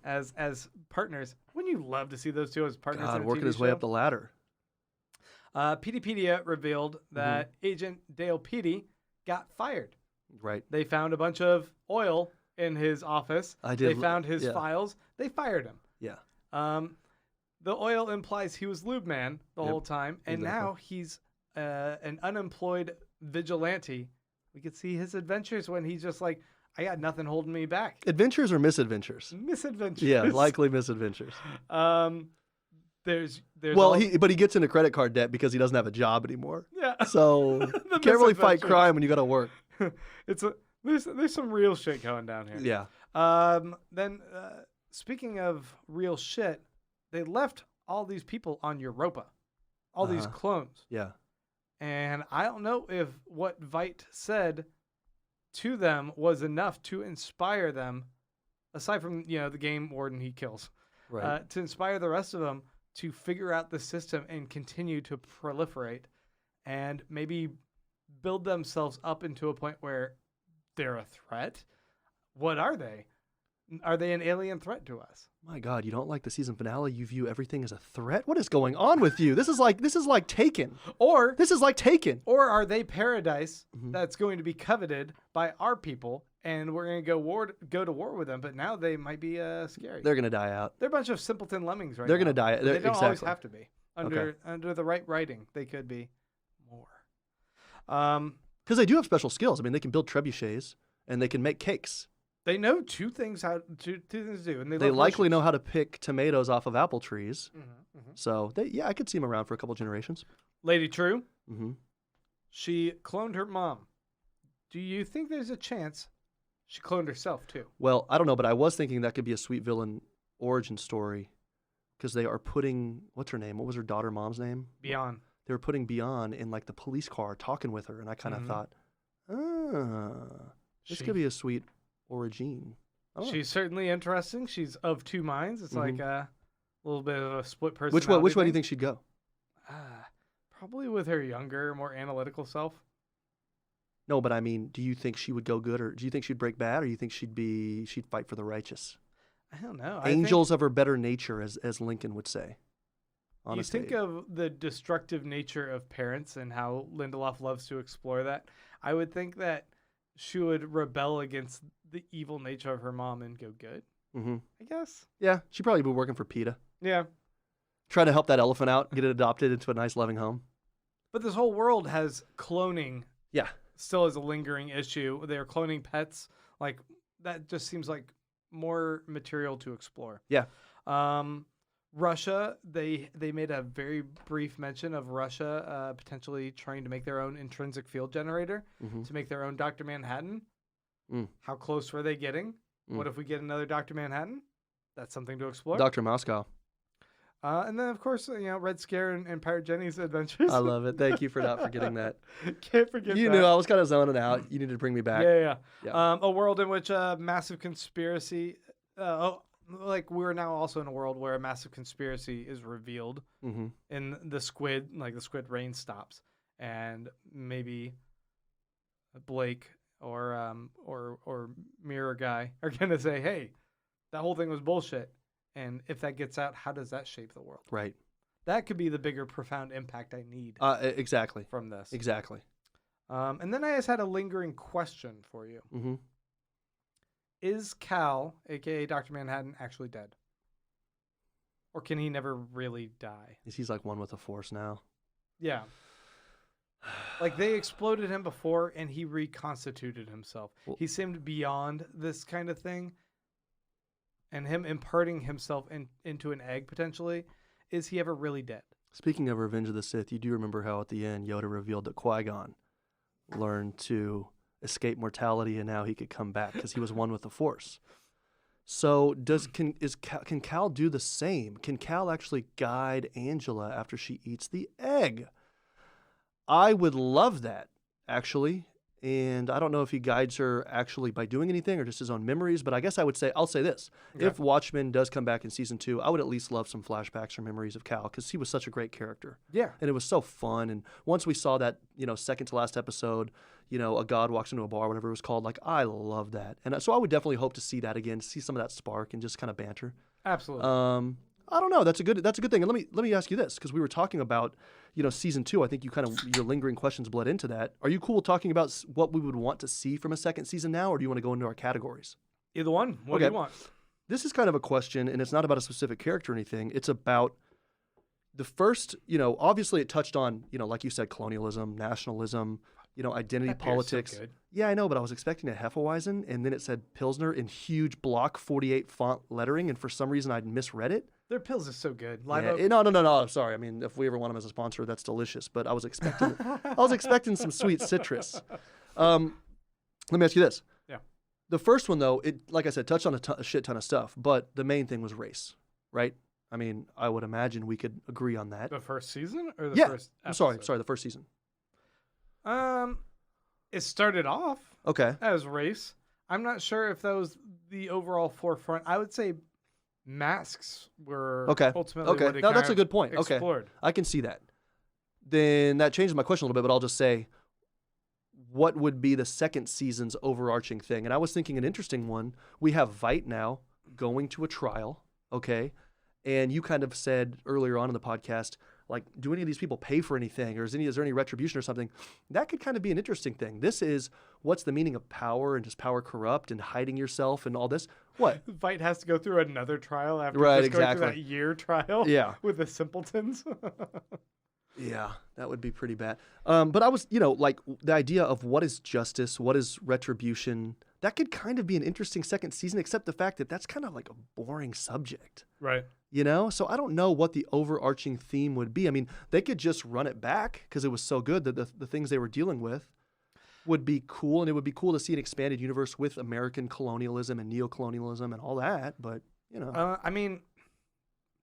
as partners. Wouldn't you love to see those two as partners? God, in a working TV his way show? up the ladder. PDpedia revealed that Agent Dale Petey got fired. Right. They found a bunch of oil in his office. They found his files. They fired him. Yeah. The oil implies he was Lube Man the whole time, and now he's an unemployed vigilante. We could see his adventures when he's just like, I got nothing holding me back. Adventures or misadventures? Misadventures. Yeah, likely misadventures. There's Well, he gets into credit card debt because he doesn't have a job anymore. yeah. So you can't really fight crime when you got to work. There's some real shit going down here. Yeah. Then speaking of real shit, they left all these people on Europa, all these clones. Yeah. And I don't know if what Veidt said to them was enough to inspire them, aside from, the game warden he kills, Right. to inspire the rest of them to figure out the system and continue to proliferate and maybe build themselves up into a point where they're a threat. What are they? Are they an alien threat to us? My God, you don't like the season finale? You view everything as a threat? What is going on with you? This is like Taken. Or This is like Taken. Or are they paradise that's going to be coveted by our people, and we're going to go to war with them? But now they might be scary. They're gonna die out. They're a bunch of simpleton lemmings right They're now. gonna die. They don't always Exactly. have to be. Under the right writing, they could be more. Because they do have special skills. I mean, they can build trebuchets and they can make cakes. They know two things to do, and They love likely wishes. know how to pick tomatoes off of apple trees. Mm-hmm. So I could see them around for a couple generations. Lady True, Mm-hmm. she cloned her mom. Do you think there's a chance she cloned herself too? Well, I don't know, but I was thinking that could be a sweet villain origin story because they are putting, what's her name? What was her mom's name? Beyond. They were putting Beyond in like the police car talking with her, and I kind of thought, this could be a sweet origin. She's certainly interesting. She's of two minds. It's like a little bit of a split personality. Which way do you thing. think she'd go? Probably with her younger, more analytical self. No, but I mean, do you think she would go good, or do you think she'd break bad, or do you think she'd fight for the righteous? I don't know. Angels of her better nature, as Lincoln would say. You think of the destructive nature of parents and how Lindelof loves to explore that. I would think that she would rebel against the evil nature of her mom and go good. Mm-hmm. I guess. Yeah, she'd probably be working for PETA. Yeah. Trying to help that elephant out, get it adopted into a nice, loving home. But this whole world has cloning. Yeah. Still is a lingering issue. They're cloning pets. Like, that just seems like more material to explore. Yeah. Russia, they made a very brief mention of Russia potentially trying to make their own intrinsic field generator to make their own Dr. Manhattan. How close were they getting? What if we get another Dr. Manhattan? That's something to explore. Dr. Moscow. And then, of course, Red Scare and Pirate Jenny's adventures. I love it. Thank you for not forgetting that. Can't forget You that. knew I was kind of zoning out. You needed to bring me back. Yeah. Yeah. A world in which a massive conspiracy... we're now also in a world where a massive conspiracy is revealed Mm-hmm. in the squid, the squid rain stops. And maybe Blake or Mirror Guy are going to say, hey, that whole thing was bullshit. And if that gets out, how does that shape the world? Right. That could be the bigger, profound impact I need Exactly. from this. Exactly. And then I just had a lingering question for you. Mm-hmm. Is Cal, a.k.a. Dr. Manhattan, actually dead? Or can he never really die? He's like one with the Force now. Yeah. Like, they exploded him before, and he reconstituted himself. Well, He seemed beyond this kind of thing. And him imparting himself into an egg, potentially, is he ever really dead? Speaking of Revenge of the Sith, you do remember how at the end Yoda revealed that Qui-Gon learned to escape mortality, and now he could come back because he was one with the Force. So can Cal do the same? Can Cal actually guide Angela after she eats the egg? I would love that, actually. And I don't know if he guides her actually by doing anything or just his own memories, but I guess I'll say this. Okay. If Watchmen does come back in season 2, I would at least love some flashbacks or memories of Cal because he was such a great character. Yeah. And it was so fun. And once we saw that, second to last episode, a god walks into a bar, whatever it was called, I love that. And so I would definitely hope to see that again, see some of that spark and just kind of banter. Absolutely. I don't know. That's a good thing. And let me ask you this, because we were talking about, season 2. I think your lingering questions bled into that. Are you cool talking about what we would want to see from a second season now, or do you want to go into our categories? Either one. What do you want? This is kind of a question, and it's not about a specific character or anything. It's about the first, obviously it touched on, like you said, colonialism, nationalism, identity That beer's so politics. good. Yeah, I know, but I was expecting a Hefeweizen, and then it said Pilsner in huge block 48 font lettering, and for some reason I'd misread it. Their pills are so good. Yeah, no. I'm sorry. I mean, if we ever want them as a sponsor, that's delicious. But I was expecting some sweet citrus. Let me ask you this. Yeah. The first one, though, it, like I said, touched on a shit ton of stuff, but the main thing was race, right? I mean, I would imagine we could agree on that. The first season or the Yeah. first I'm sorry, episode? the first season. It started off Okay. as race. I'm not sure if that was the overall forefront. I would say masks were ultimately what it No, kind that's a of good point. explored. Okay. I can see that. Then that changes my question a little bit, but I'll just say, what would be the second season's overarching thing? And I was thinking an interesting one. We have Veidt now going to a trial, okay? And you kind of said earlier on in the podcast, like, do any of these people pay for anything, or is there any retribution or something? That could kind of be an interesting thing. This is, what's the meaning of power, and does power corrupt, and hiding yourself and all this? What? Veidt has to go through another trial after Right, just going through exactly. that year trial Yeah. with the simpletons. Yeah, that would be pretty bad. But I was, like the idea of what is justice, what is retribution, that could kind of be an interesting second season, except the fact that that's kind of like a boring subject. Right. So I don't know what the overarching theme would be. I mean, they could just run it back because it was so good that the things they were dealing with would be cool. And it would be cool to see an expanded universe with American colonialism and neocolonialism and all that. But, I mean,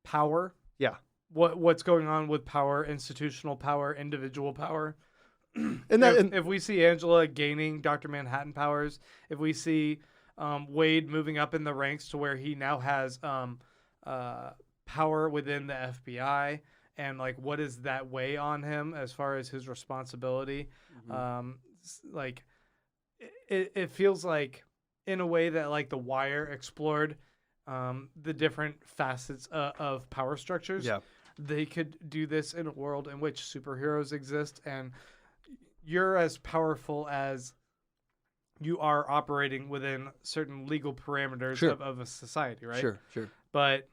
power. Yeah. What's going on with power, institutional power, individual power. If we see Angela gaining Dr. Manhattan powers, if we see Wade moving up in the ranks to where he now has power within the FBI, and like what does that weigh on him as far as his responsibility? Mm-hmm. It feels like in a way that like The Wire explored the different facets of power structures. Yeah. They could do this in a world in which superheroes exist, and you're as powerful as you are operating within certain legal parameters Sure. of a society, right? Sure. But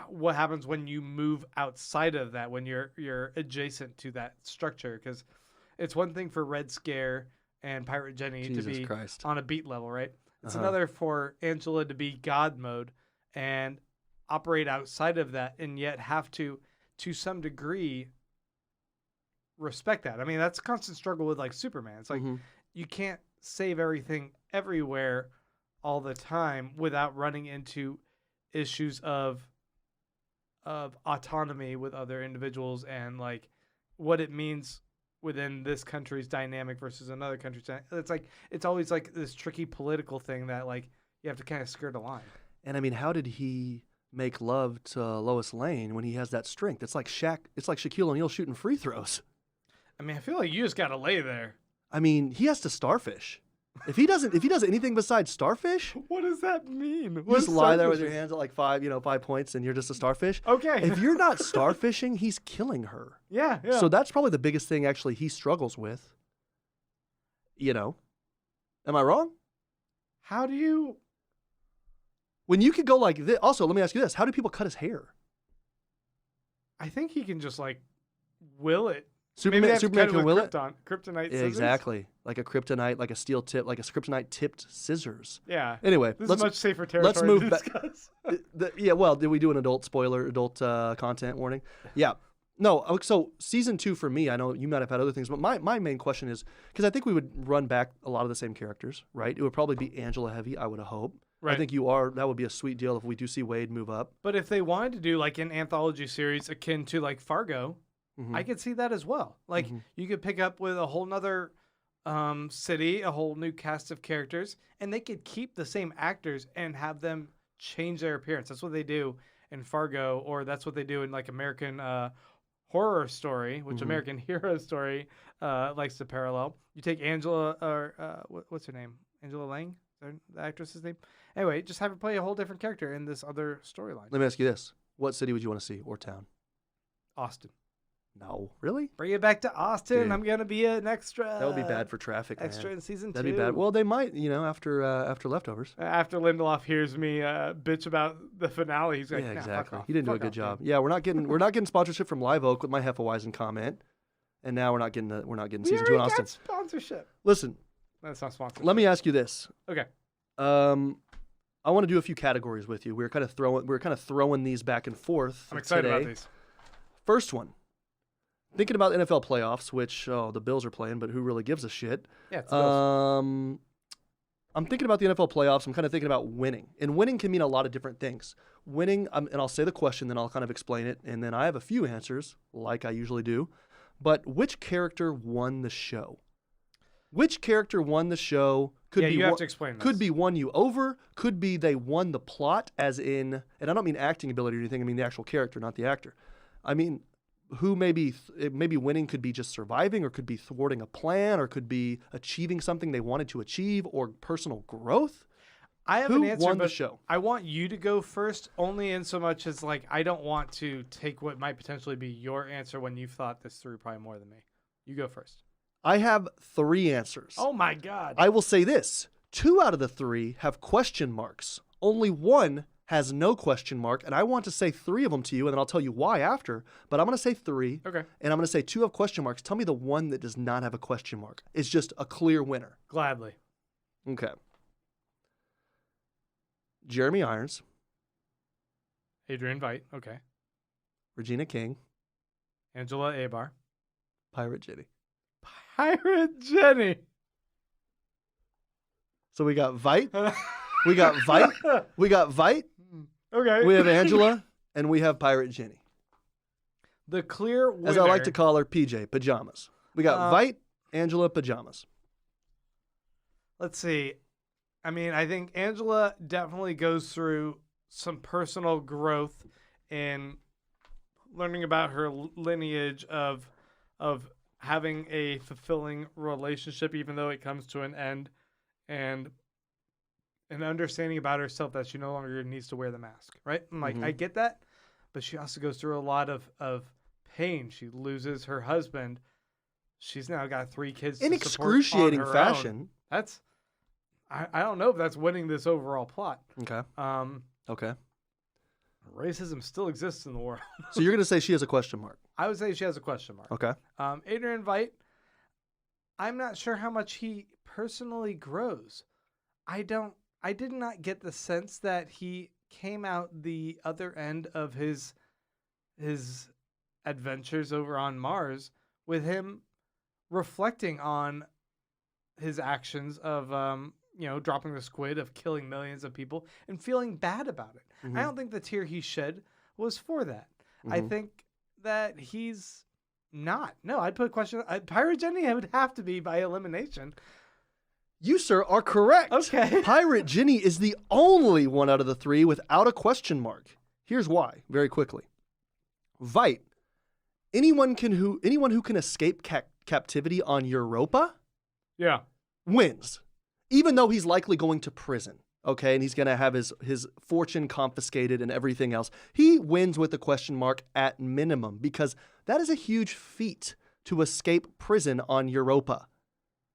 what happens when you move outside of that, when you're adjacent to that structure? Because it's one thing for Red Scare and Pirate Jenny to Jesus be Christ. on a beat level, right? It's Uh-huh. another for Angela to be God mode and operate outside of that, and yet have to some degree, respect that. I mean, that's a constant struggle with like Superman. It's like Mhm. you can't save everything everywhere all the time without running into issues of autonomy with other individuals and like what it means within this country's dynamic versus another country's dynamic. It's always like this tricky political thing that like you have to kind of skirt a line. And I mean, how did he make love to Lois Lane when he has that strength? It's like Shaquille O'Neal shooting free throws. I mean, I feel like you just got to lay there. I mean, he has to starfish. If he does anything besides starfish, What does that mean? you just lie there with your hands at like 5 points and you're just a starfish. Okay. If you're not starfishing, he's killing her. Yeah. So that's probably the biggest thing actually he struggles with. Am I wrong? How do you... When you could go like this. Also, let me ask you this. How do people cut his hair? I think he can just like will it. Superman can will it? Kryptonite scissors? Exactly. Like a kryptonite, like a steel tip, like a kryptonite tipped scissors. Yeah. Anyway, This is much safer territory let's move to back. discuss. Did we do an adult content warning? Yeah. No, so season 2 for me, I know you might have had other things, but my main question is, because I think we would run back a lot of the same characters, right? It would probably be Angela heavy, I would hope. Right. I think that would be a sweet deal if we do see Wade move up. But if they wanted to do like an anthology series akin to like Fargo, I could see that as well. Like you could pick up with a whole nother city, a whole new cast of characters, and they could keep the same actors and have them change their appearance. That's what they do in Fargo, or that's what they do in like American Horror Story, which American Hero Story likes to parallel. You take Angela, or what's her name? Angela Lang? Is that the actress's name? Anyway, just have her play a whole different character in this other storyline. Let me ask you this. What city would you want to see or town? Austin. No. Really? Bring it back to Austin. Dude. I'm going to be an extra. That would be bad for traffic, Extra man. in season 2. That'd be bad. Well, they might, after Leftovers. After Lindelof hears me bitch about the finale, he's like, Yeah, nah, exactly. fuck off. You didn't do a Fuck good off, job. dude." Yeah, we're not getting sponsorship from Live Oak with my Hefeweizen comment, and now we're not getting We season 2 in already Austin. got sponsorship. Listen, That's not sponsorship. let me ask you this. Okay. I want to do a few categories with you. We're kind of throwing these back and forth. I'm excited today. about these. First one. Thinking about NFL playoffs, which the Bills are playing, but who really gives a shit? Yeah, it's Bills. I'm thinking about the NFL playoffs. I'm kind of thinking about winning, and winning can mean a lot of different things. Winning, and I'll say the question, then I'll kind of explain it, and then I have a few answers, like I usually do. But which character won the show? Which character won the show? You have to explain this. Could be won you over. Could be they won the plot, as in, and I don't mean acting ability or anything. I mean the actual character, not the actor. I mean, who maybe winning could be just surviving, or could be thwarting a plan, or could be achieving something they wanted to achieve, or personal growth. I have Who an answer, won the but show? I want you to go first, only in so much as like I don't want to take what might potentially be your answer when you've thought this through probably more than me. You go first. I have 3 answers. Oh my God. I will say this. 2 out of the 3 have question marks. Only 1 has no question mark, and I want to say 3 of them to you, and then I'll tell you why after. But I'm going to say 3, Okay. and I'm going to say 2 have question marks. Tell me the one that does not have a question mark. It's just a clear winner. Gladly. Okay. Jeremy Irons, Adrian Veidt. Okay. Regina King, Angela Abar. Pirate Jenny. Pirate Jenny. So we got Veidt. We got Veidt. We got Veidt. Okay. We have Angela, and we have Pirate Jenny. The clear winner. As I like to call her, PJ, pajamas. We got Veidt, Angela, pajamas. Let's see. I mean, I think Angela definitely goes through some personal growth in learning about her lineage of having a fulfilling relationship, even though it comes to an end, and an understanding about herself that she no longer needs to wear the mask, right? I'm like, I get that, but she also goes through a lot of pain. She loses her husband. She's now got 3 kids In to support on excruciating her fashion. own. That's, I don't know if that's winning this overall plot. Okay. Okay. Racism still exists in the world. So you're going to say she has a question mark. I would say she has a question mark. Okay. Adrian Veidt, I'm not sure how much he personally grows. I did not get the sense that he came out the other end of his adventures over on Mars with him reflecting on his actions of dropping the squid, of killing millions of people and feeling bad about it. Mhm. I don't think the tear he shed was for that. I Mhm. think that he's not. No, I'd put a question. Pirate Jenny would have to be by elimination. You, sir, are correct. Okay. Pirate Ginny is the only one out of the three without a question mark. Here's why, very quickly. Veidt, anyone who can escape captivity on Europa Yeah. wins, even though he's likely going to prison. Okay, and he's going to have his fortune confiscated and everything else. He wins with a question mark at minimum, because that is a huge feat to escape prison on Europa.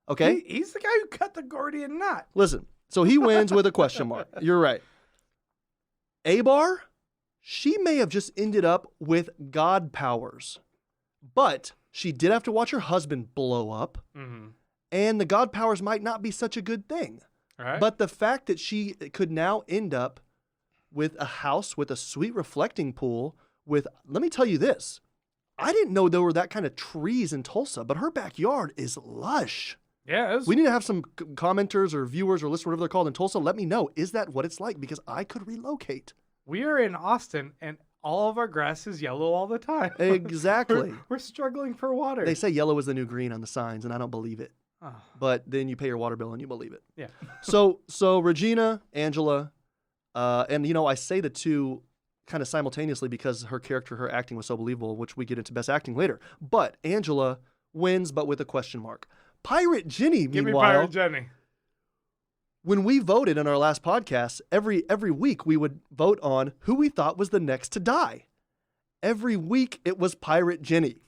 Okay? He's the guy who cut the Gordian knot. Listen, so he wins with a question mark. You're right. Abar, she may have just ended up with god powers, but she did have to watch her husband blow up, Mm-hmm. and the god powers might not be such a good thing. All right. But the fact that she could now end up with a house with a sweet reflecting pool with, let me tell you this, I didn't know there were that kind of trees in Tulsa, but her backyard is lush. yeah, We need to have some commenters or viewers or listeners, whatever they're called in Tulsa. Let me know. Is that what it's like? Because I could relocate. we are in Austin, and all of our grass is yellow all the time. Exactly. We're struggling for water. They say yellow is the new green on the signs, and I don't believe it. Oh, But then you pay your water bill and you believe it. yeah. So Regina, Angela, and I say the two kind of simultaneously because her character, her acting was so believable, which we get into best acting later. But Angela wins, but with a question mark. Pirate Ginny, Give me meanwhile, Pirate Jenny. when we voted in our last podcast, every week we would vote on who we thought was the next to die. Every week it was Pirate Ginny.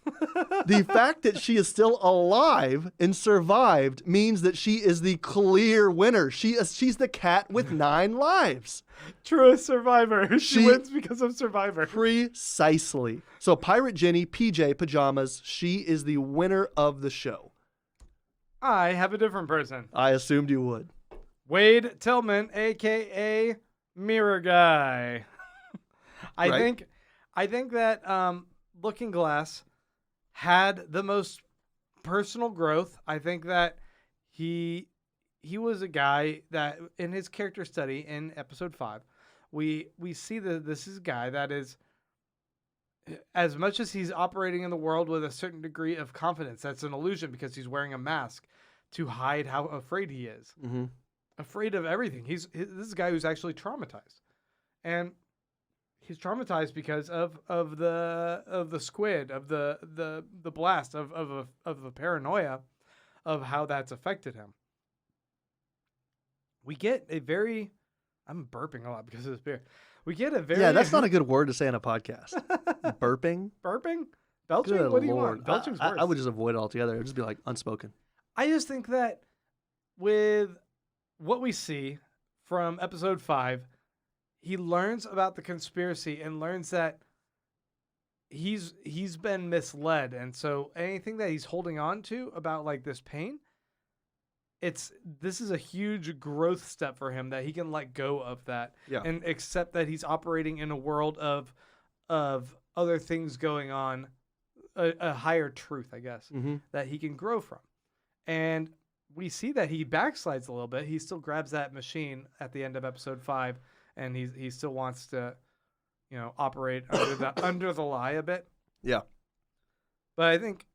The fact that she is still alive and survived means that she is the clear winner. She's the cat with 9 lives. Truest survivor. She She- wins because of Survivor. Precisely. So Pirate Ginny, PJ Pajamas, she is the winner of the show. I have a different person. I assumed you would. Wade Tillman, a.k.a. Mirror Guy. Right. I think that Looking Glass had the most personal growth. I think that he was a guy that in his character study in episode 5, we see that this is a guy that is, as much as he's operating in the world with a certain degree of confidence, that's an illusion because he's wearing a mask to hide how afraid he is. Mm-hmm. Afraid of everything. This is a guy who's actually traumatized. And he's traumatized because of the squid, of the blast, of the paranoia of how that's affected him. We get a very, I'm burping a lot because of this beer. We get a very, Yeah, that's not a good word to say on a podcast. Burping? burping, belching. Good What do you Lord. want? Belching's I worse. would just avoid it altogether. It would just be like unspoken. I just think that with what we see from episode 5, he learns about the conspiracy and learns that he's been misled, and so anything that he's holding on to about like this pain, this is a huge growth step for him that he can let go of that and accept that he's operating in a world of other things going on, a higher truth, I guess, that he can grow from. And we see that he backslides a little bit. He still grabs that machine at the end of episode 5, and he still wants to, operate under the lie a bit. Yeah. But I think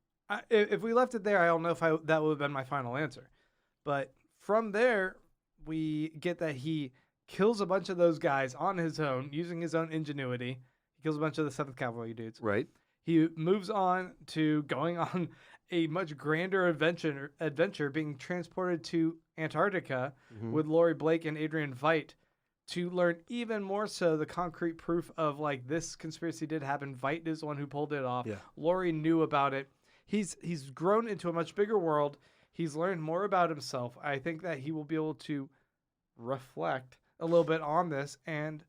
if we left it there, I don't know if that would have been my final answer. But from there, we get that he kills a bunch of those guys on his own, using his own ingenuity. He kills a bunch of the 7th Cavalry dudes. Right. He moves on to going on a much grander adventure, being transported to Antarctica with Laurie Blake and Adrian Veidt to learn even more so the concrete proof of like this conspiracy did happen. Veidt is the one who pulled it off. Yeah. Laurie knew about it. He's grown into a much bigger world. He's learned more about himself. I think that he will be able to reflect a little bit on this and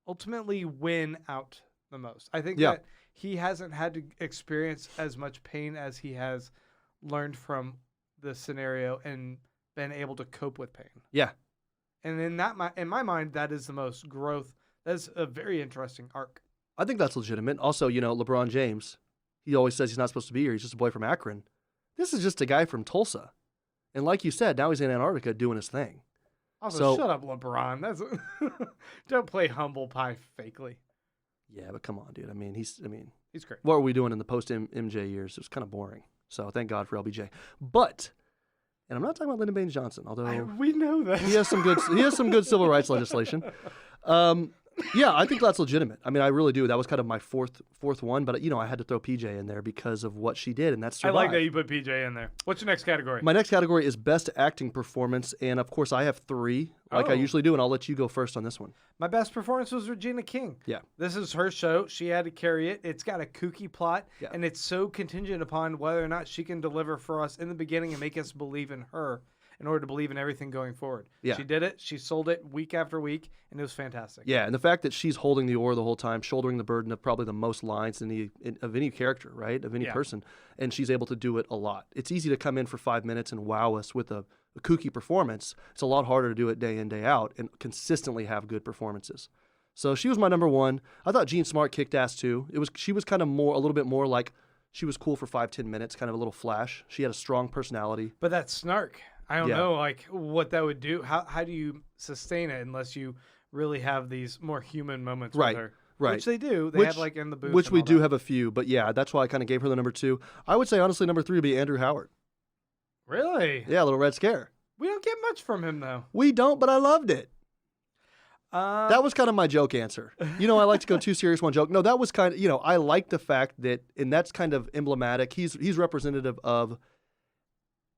ultimately win out the most. I think that he hasn't had to experience as much pain as he has learned from the scenario and been able to cope with pain. Yeah. And in my mind, that is the most growth. That's a very interesting arc. I think that's legitimate. Also, LeBron James, he always says he's not supposed to be here. He's just a boy from Akron. This is just a guy from Tulsa. And like you said, now he's in Antarctica doing his thing. Also, So- shut up, LeBron. That's don't play humble pie fakely. Yeah, but come on, dude. I mean, He's great. what were we doing in the post-MJ years? It was kind of boring. So thank God for LBJ. But, and I'm not talking about Lyndon Baines Johnson, although We know that. he has some good civil rights legislation. Yeah, I think that's legitimate. I mean, I really do. That was kind of my fourth one, but I had to throw PJ in there because of what she did, and that's I survive. like that you put PJ in there. What's your next category? My next category is best acting performance, and of course, I have 3, like I Oh. usually do, and I'll let you go first on this one. My best performance was Regina King. Yeah. This is her show. She had to carry it. It's got a kooky plot, Yeah. and it's so contingent upon whether or not she can deliver for us in the beginning and make us believe in her in order to believe in everything going forward. Yeah. She did it. She sold it week after week, and it was fantastic. Yeah, and the fact that she's holding the oar the whole time, shouldering the burden of probably the most lines of any character, right, of any Yeah. person, and she's able to do it a lot. It's easy to come in for 5 minutes and wow us with a kooky performance. It's a lot harder to do it day in, day out, and consistently have good performances. So she was my number 1. I thought Jean Smart kicked ass too. She was kind of a little bit more like she was cool for 5-10 minutes, kind of a little flash. She had a strong personality. But that snark, I don't Yeah. know, like what that would do. How do you sustain it unless you really have these more human moments Right, with her? right. Which they do. They have like in the booth. Which and we all do that. have a few, but yeah, that's why I kind of gave her the number 2. I would say honestly number 3 would be Andrew Howard. Really? Yeah, Little Red Scare. We don't get much from him though. We don't, but I loved it. That was kind of my joke answer. I like to go 2 serious, 1 joke. No, that was kind of, I like the fact that, and that's kind of emblematic. He's representative of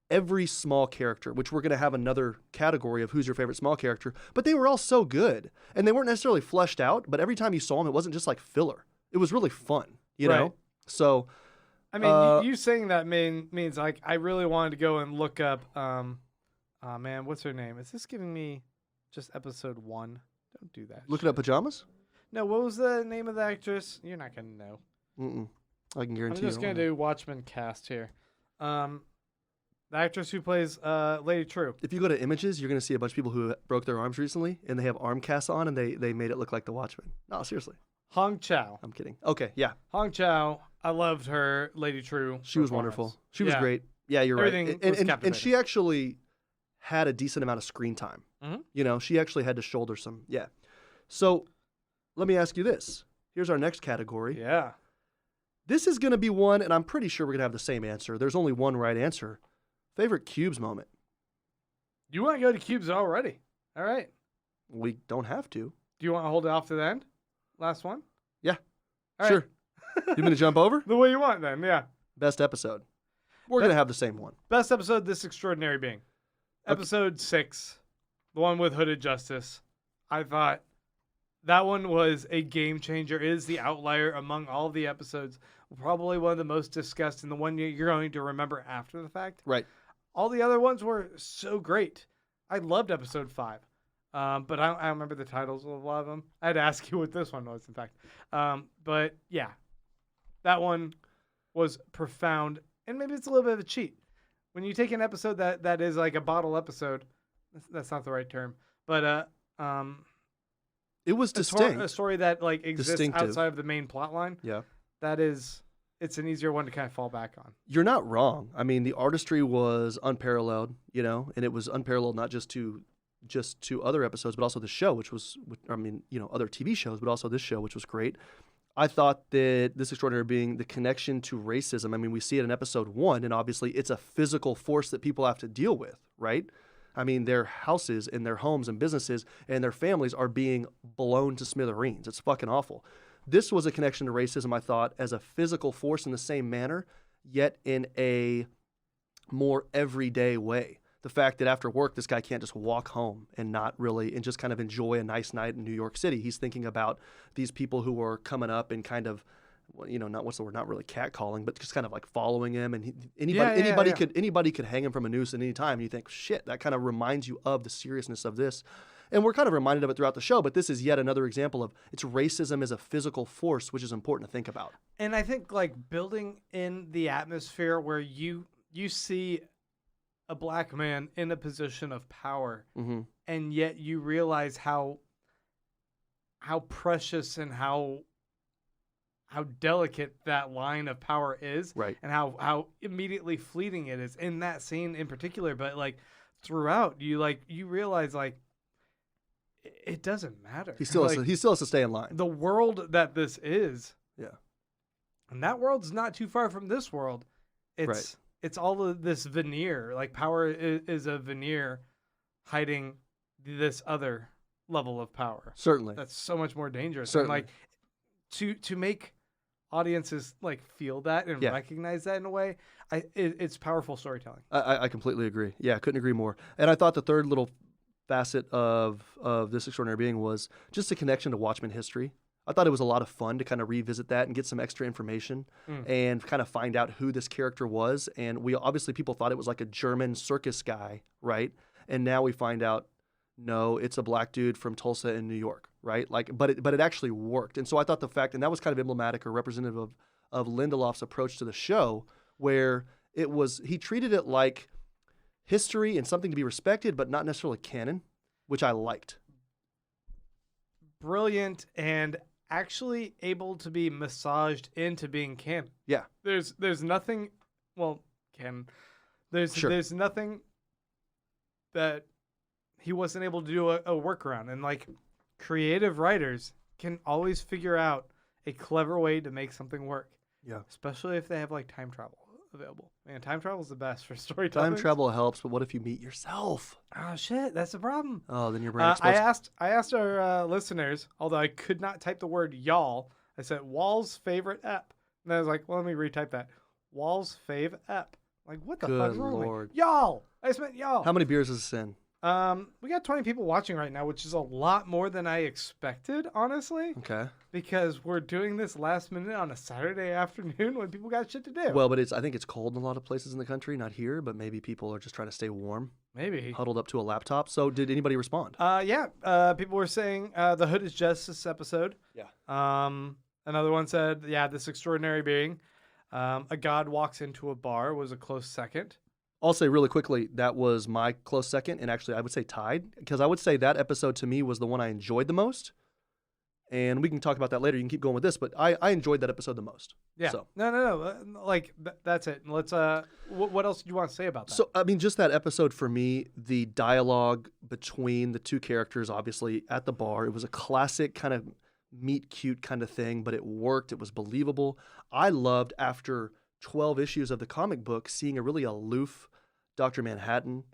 every small character, which we're going to have another category of who's your favorite small character, but they were all so good. And they weren't necessarily fleshed out, but every time you saw them, it wasn't just like filler. It was really fun, you know? Right. So, I mean, you saying that means like I really wanted to go and look up. Oh man, what's her name? Is this giving me just episode 1? Don't do that. Looking Up Pajamas? No, what was the name of the actress? You're not gonna know. Mm-mm. I can I'm guarantee just you. gonna do Watchmen cast here. The actress who plays Lady True. If you go to images, you're going to see a bunch of people who broke their arms recently, and they have arm casts on, and they made it look like the Watchmen. No, seriously. Hong Chow. I'm kidding. Okay, yeah. Hong Chow. I loved her Lady True. She was performance. wonderful. She was Yeah. great. Yeah, you're Everything right. was And captivating. she actually had a decent amount of screen time. Mhm. She actually had to shoulder some. Yeah. So let me ask you this. Here's our next category. Yeah. This is going to be one, and I'm pretty sure we're going to have the same answer. There's only one right answer. Favorite Cubes moment? You want to go to Cubes already? All right. We don't have to. Do you want to hold it off to the end? Last one? Yeah. All right. Sure. You want me to jump over? The way you want then, yeah. Best episode. We're going to have the same one. Best episode, This Extraordinary Being. Okay. Episode 6, the one with Hooded Justice. I thought that one was a game changer. It is the outlier among all the episodes. Probably one of the most discussed and the one you're going to remember after the fact. Right. All the other ones were so great. I loved episode 5. But I don't remember the titles of a lot of them. I had to ask you what this one was, in fact. But yeah, that one was profound. And maybe it's a little bit of a cheat. When you take an episode that is like a bottle episode, that's not the right term, but It was distinct. a story that like exists Distinctive. outside of the main plot line, Yeah. it's an easier one to kind of fall back on. You're not wrong. I mean, the artistry was unparalleled, and it was unparalleled not just to other episodes, but also the show, other TV shows, but also this show, which was great. I thought that This Extraordinary Being, the connection to racism, I mean, we see it in episode 1, and obviously it's a physical force that people have to deal with, right? I mean, their houses and their homes and businesses and their families are being blown to smithereens. It's fucking awful. This was a connection to racism, I thought, as a physical force in the same manner, yet in a more everyday way. The fact that after work, this guy can't just walk home and and just kind of enjoy a nice night in New York City. He's thinking about these people who are coming up and kind of, not really catcalling, but just kind of like following him. And anybody could hang him from a noose at any time. And you think, shit, that kind of reminds you of the seriousness of this. And we're kind of reminded of it throughout the show, but this is yet another example of it's racism as a physical force, which is important to think about. And I think like building in the atmosphere where you see a black man in a position of power, Mm-hmm. and yet you realize how precious and how how delicate that line of power is, Right. and how immediately fleeting it is in that scene in particular. But like throughout, you realize like it doesn't matter. He still like, has to stay in line. the world that this is, Yeah. and that world's not too far from this world. It's all of this veneer. Like power is a veneer hiding this other level of power. Certainly. That's so much more dangerous. Certainly. And like to make audiences like feel that and Yeah. recognize that in a way, it's powerful storytelling. I completely agree. Yeah, I couldn't agree more. And I thought the third little facet of this extraordinary being was just a connection to Watchmen history. I thought it was a lot of fun to kind of revisit that and get some extra information and kind of find out who this character was. And we obviously people thought it was like a German circus guy, right? And now we find out, no, it's a black dude from Tulsa in New York, right? Like, but it actually worked. And so I thought the fact, and that was kind of emblematic or representative of Lindelof's approach to the show, where he treated it like history and something to be respected, but not necessarily canon, which I liked. Brilliant and actually able to be massaged into being canon. Yeah. There's nothing, well, canon. There's nothing that he wasn't able to do a workaround. And like creative writers can always figure out a clever way to make something work. Yeah. Especially if they have like time travel available. Man, time travel is the best for storytelling. Time travel helps, but what if you meet yourself? Oh shit, that's the problem. Oh, then your brain explodes. I asked our listeners, although I could not type the word y'all. I said Wall's favorite ep, and I was like, well, let me retype that. Wall's fave ep. Like, what the fuck's wrong with me? Y'all. I just meant y'all. How many beers is this in? We got 20 people watching right now, which is a lot more than I expected, honestly. Okay. Because we're doing this last minute on a Saturday afternoon when people got shit to do. Well, but I think it's cold in a lot of places in the country, not here, but maybe people are just trying to stay warm, maybe huddled up to a laptop. So did anybody respond? Yeah. People were saying the hood is just this episode. Yeah. Another one said, yeah, this extraordinary being. A god walks into a bar was a close second. I'll say really quickly, that was my close second, and actually I would say tied, because I would say that episode to me was the one I enjoyed the most. And we can talk about that later. You can keep going with this, but I enjoyed that episode the most. Yeah. So. No. Like, that's it. Let's, what else do you want to say about that? So, I mean, just that episode for me, the dialogue between the two characters, obviously, at the bar, it was a classic kind of meet cute kind of thing, but it worked. It was believable. I loved, after 12 issues of the comic book, seeing a really aloof Dr. Manhattan,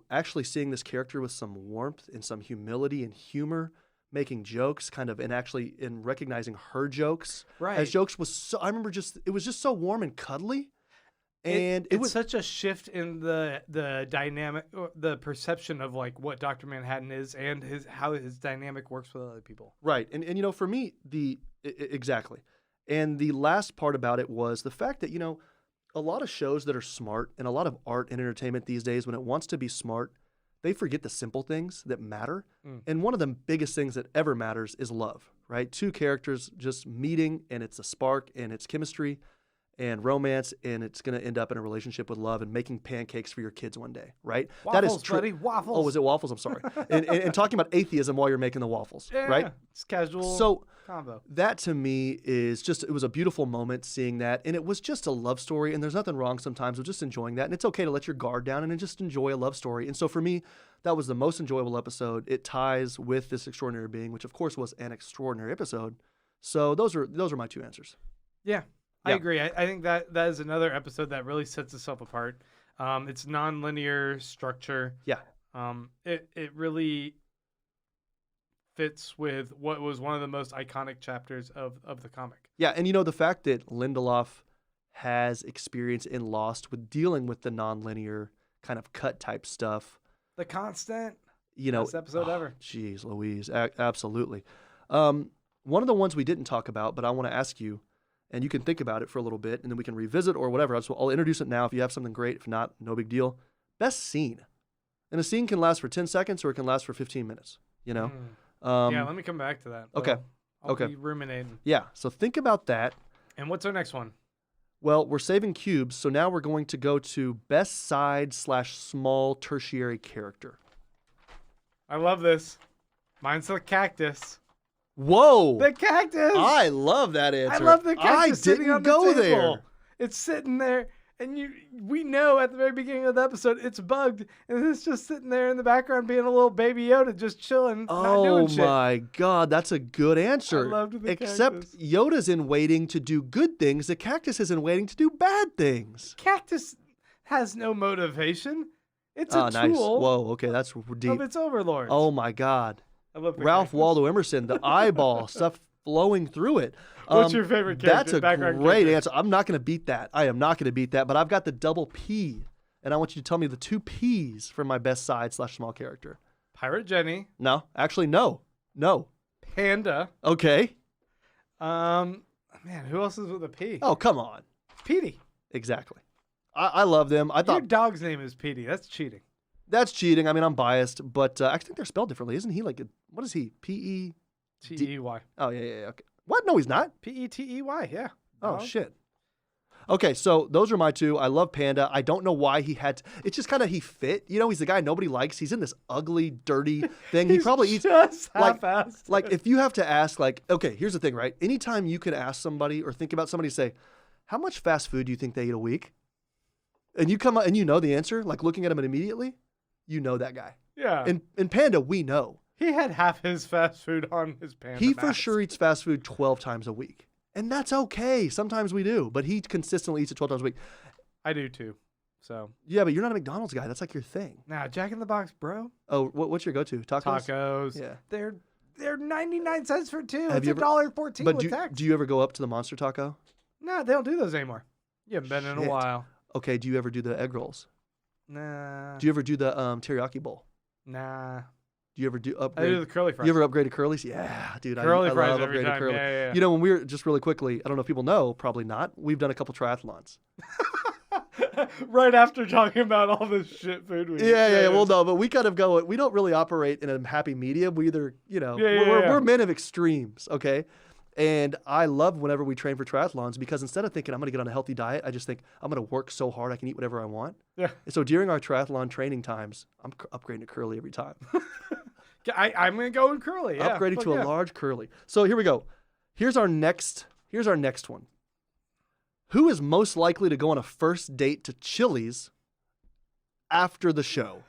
actually seeing this character with some warmth and some humility and humor, making jokes and actually in recognizing her jokes. Right. As jokes I remember it was just so warm and cuddly. And it was such a shift in the dynamic, the perception of like what Dr. Manhattan is and how his dynamic works with other people. Right. And for me, exactly. And the last part about it was the fact that, a lot of shows that are smart and a lot of art and entertainment these days, when it wants to be smart, they forget the simple things that matter. And one of the biggest things that ever matters is love, right? Two characters just meeting, and it's a spark, and it's chemistry and romance, and it's going to end up in a relationship with love and making pancakes for your kids one day, right? Waffles, that is buddy, waffles. Oh, was it waffles? I'm sorry. and talking about atheism while you're making the waffles, yeah, right? It's casual. So combo. that to me is it was a beautiful moment seeing that. And it was just a love story. And there's nothing wrong sometimes with just enjoying that. And it's okay to let your guard down and just enjoy a love story. And so for me, that was the most enjoyable episode. It ties with this extraordinary being, which of course was an extraordinary episode. So those are my two answers. Yeah, I agree. I think that is another episode that really sets itself apart. It's non-linear structure. Yeah. It really fits with what was one of the most iconic chapters of the comic. Yeah, and the fact that Lindelof has experience in Lost with dealing with the non-linear kind of cut type stuff. The Constant. Best episode ever. Jeez Louise, absolutely. One of the ones we didn't talk about, but I want to ask you, and you can think about it for a little bit, and then we can revisit or whatever. I'll introduce it now. If you have something great, if not, no big deal. Best scene. And a scene can last for 10 seconds or it can last for 15 minutes, Yeah, let me come back to that. Okay. I'll be ruminating. Yeah, so think about that. And what's our next one? Well, we're saving cubes, so now we're going to go to best side/small tertiary character. I love this. Mine's the cactus. Whoa. The cactus. I love that answer. I love the cactus sitting didn't on the go table. there. It's sitting there, and we know at the very beginning of the episode it's bugged, and it's just sitting there in the background being a little baby Yoda just chilling, not doing shit. Oh my God, that's a good answer. I loved the Except cactus. Yoda's in waiting to do good things. The cactus is in waiting to do bad things. Cactus has no motivation. It's a Nice. tool Whoa, okay, that's deep. of its overlord. Oh my God. I love the Ralph cactus. Waldo Emerson, the eyeball, stuff flowing through it. What's your favorite character? That's a background great character? answer. I'm not going to beat that. I am not going to beat that, but I've got the double P, and I want you to tell me the 2 Ps for my best side/small character. Pirate Jenny, No, actually, no. Panda. Okay. Man, who else is with a P? Oh, come on. Petey. Exactly. I love them. I Your thought dog's name is Petey. That's cheating. that's cheating. I mean, I'm biased, but I think they're spelled differently. Isn't he like, what is he? P-E? T-E-Y. Oh, yeah. Okay. What? No, he's not. P-E-T-E-Y, yeah. Oh, Dog. shit. Okay, so those are my 2. I love Panda. I don't know why he had to, it's just kind of he fit. You know, he's the guy nobody likes. He's in this ugly, dirty thing. He He's probably eats just like- half-assed. like if you have to ask, like, okay, here's the thing, right? Anytime you could ask somebody or think about somebody, say, how much fast food do you think they eat a week? And you come up and you know the answer, like looking at him immediately, you know that guy. Yeah. In Panda, we know. He had half his fast food on his Panda He for mask. sure eats fast food 12 times a week. And that's okay. Sometimes we do, but he consistently eats it 12 times a week. I do too. So, Yeah, but you're not a McDonald's guy. That's like your thing. now Jack in the Box, bro. Oh, what's your go-to? Tacos? Tacos. Yeah. They're 99 cents for 2. Have It's you ever- $1.14 But with tax. do you ever go up to the Monster Taco? No, they don't do those anymore. You haven't been in a Shit. while. Okay, do you ever do the egg rolls? Nah. Do you ever do the teriyaki bowl? Nah. Do you ever do I upgrade? do the curly fries. You ever upgraded curlies? Yeah, dude. curly I fries love every upgraded time. curly. Yeah. You know, when we were just really quickly, I don't know if people know, probably not. We've done a couple triathlons. Right after talking about all this shit food we eat. Yeah. Well, no, but we kind of go. We don't really operate in a happy medium. We either, we're men of extremes. Okay. And I love whenever we train for triathlons because instead of thinking I'm going to get on a healthy diet, I just think I'm going to work so hard I can eat whatever I want. Yeah. And so during our triathlon training times, I'm upgrading to curly every time. I'm gonna go in curly. Yeah. Upgrading Fuck to yeah. a large curly. So here we go. Here's our next one. Who is most likely to go on a first date to Chili's after the show?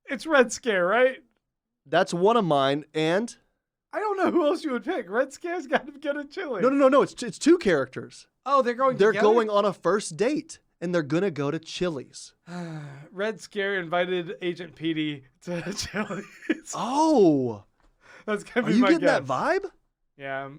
It's Red Scare, right? That's one of mine. And I don't know who else you would pick. Red Scare's got to go to Chile. no. It's 2 characters. Oh, they're going. They're together? going on a first date, and they're gonna go to Chili's. Red Scare invited Agent Petey to Chili's. Oh, That's gonna are be you my getting guess. that vibe? Yeah,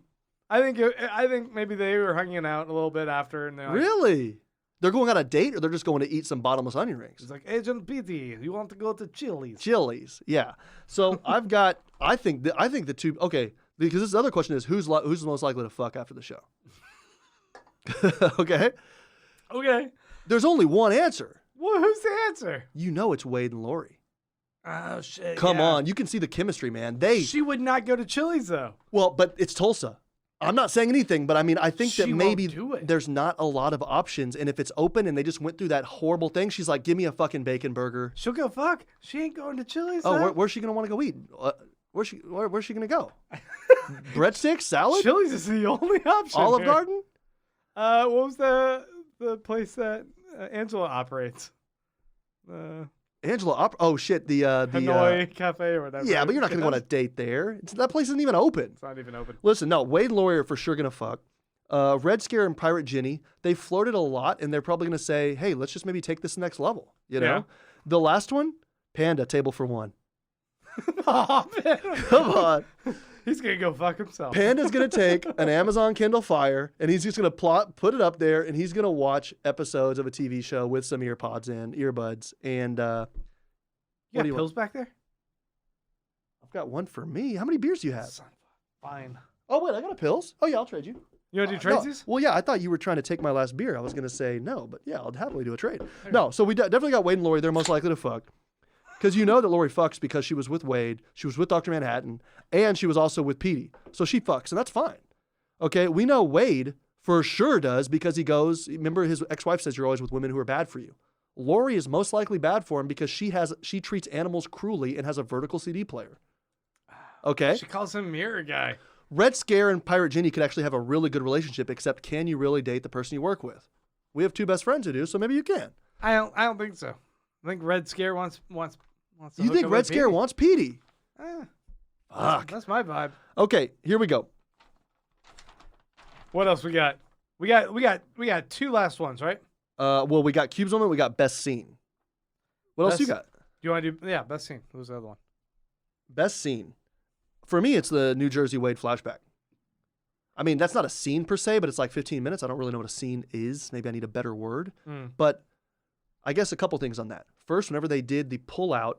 I think maybe they were hanging out a little bit after, and they're like, Really? They're going on a date, or they're just going to eat some bottomless onion rings? It's like Agent Petey, you want to go to Chili's? Chili's, yeah. So I've got. I think the 2. Okay, because this other question is who's most likely to fuck after the show. Okay. Okay. There's only one answer. Well, who's the answer? You know it's Wade and Lori. Oh shit! Come yeah. on, you can see the chemistry, man. She would not go to Chili's though. Well, but it's Tulsa. I'm not saying anything, but I mean, I think that She maybe won't do it. there's not a lot of options, and if it's open and they just went through that horrible thing, she's like, "Give me a fucking bacon burger." She'll go fuck. She ain't going to Chili's. Oh, though. where's she gonna want to go eat? Where's she gonna go? Breadsticks, salad, Chili's is the only option. Olive here. Garden. What was the place that Angela operates? Angela, oh shit, the Hanoi Cafe or whatever. yeah, but you're not gonna go on a date there. That place isn't even open. It's not even open. Listen, no, Wade and Lori are for sure gonna fuck. Red Scare and Pirate Jenny, they flirted a lot, and they're probably gonna say, "Hey, let's just maybe take this next level." You know, Yeah. the last one, Panda, table for one. Oh, man. Come on, He's gonna go fuck himself. Panda's gonna take an Amazon Kindle Fire, and he's just gonna put it up there, and he's gonna watch episodes of a TV show with some earbuds, and You what got do you pills back there? I've got one for me. How many beers do you have? Son of a- Fine. Oh wait, I got a pills. Oh yeah, I'll trade you. You wanna do No, tradesies? well, yeah, I thought you were trying to take my last beer. I was going to say no, but yeah, I'll happily do a trade. No, so we definitely got Wade and Lori. They're most likely to fuck. Because you know that Lori fucks because she was with Wade, she was with Dr. Manhattan, and she was also with Petey. So she fucks, and that's fine. Okay, we know Wade for sure does because he goes, remember his ex-wife says you're always with women who are bad for you. Lori is most likely bad for him because she treats animals cruelly and has a vertical CD player. Okay. She calls him Mirror Guy. Red Scare and Pirate Jenny could actually have a really good relationship, except can you really date the person you work with? We have two best friends who do, so maybe you can. I don't think so. I think Red Scare wants to You hook think up Red with Scare Petey. wants Petey? Fuck. That's my vibe. Okay, here we go. What else we got? We got two last ones, right? Well, we got Cubes Moment, we got Best Scene. What else you got? Do you want to do best scene? What was the other one? Best Scene. For me, it's the New Jersey Wade flashback. I mean, that's not a scene per se, but it's like 15 minutes. I don't really know what a scene is. Maybe I need a better word. But I guess a couple things on that. First, whenever they did the pullout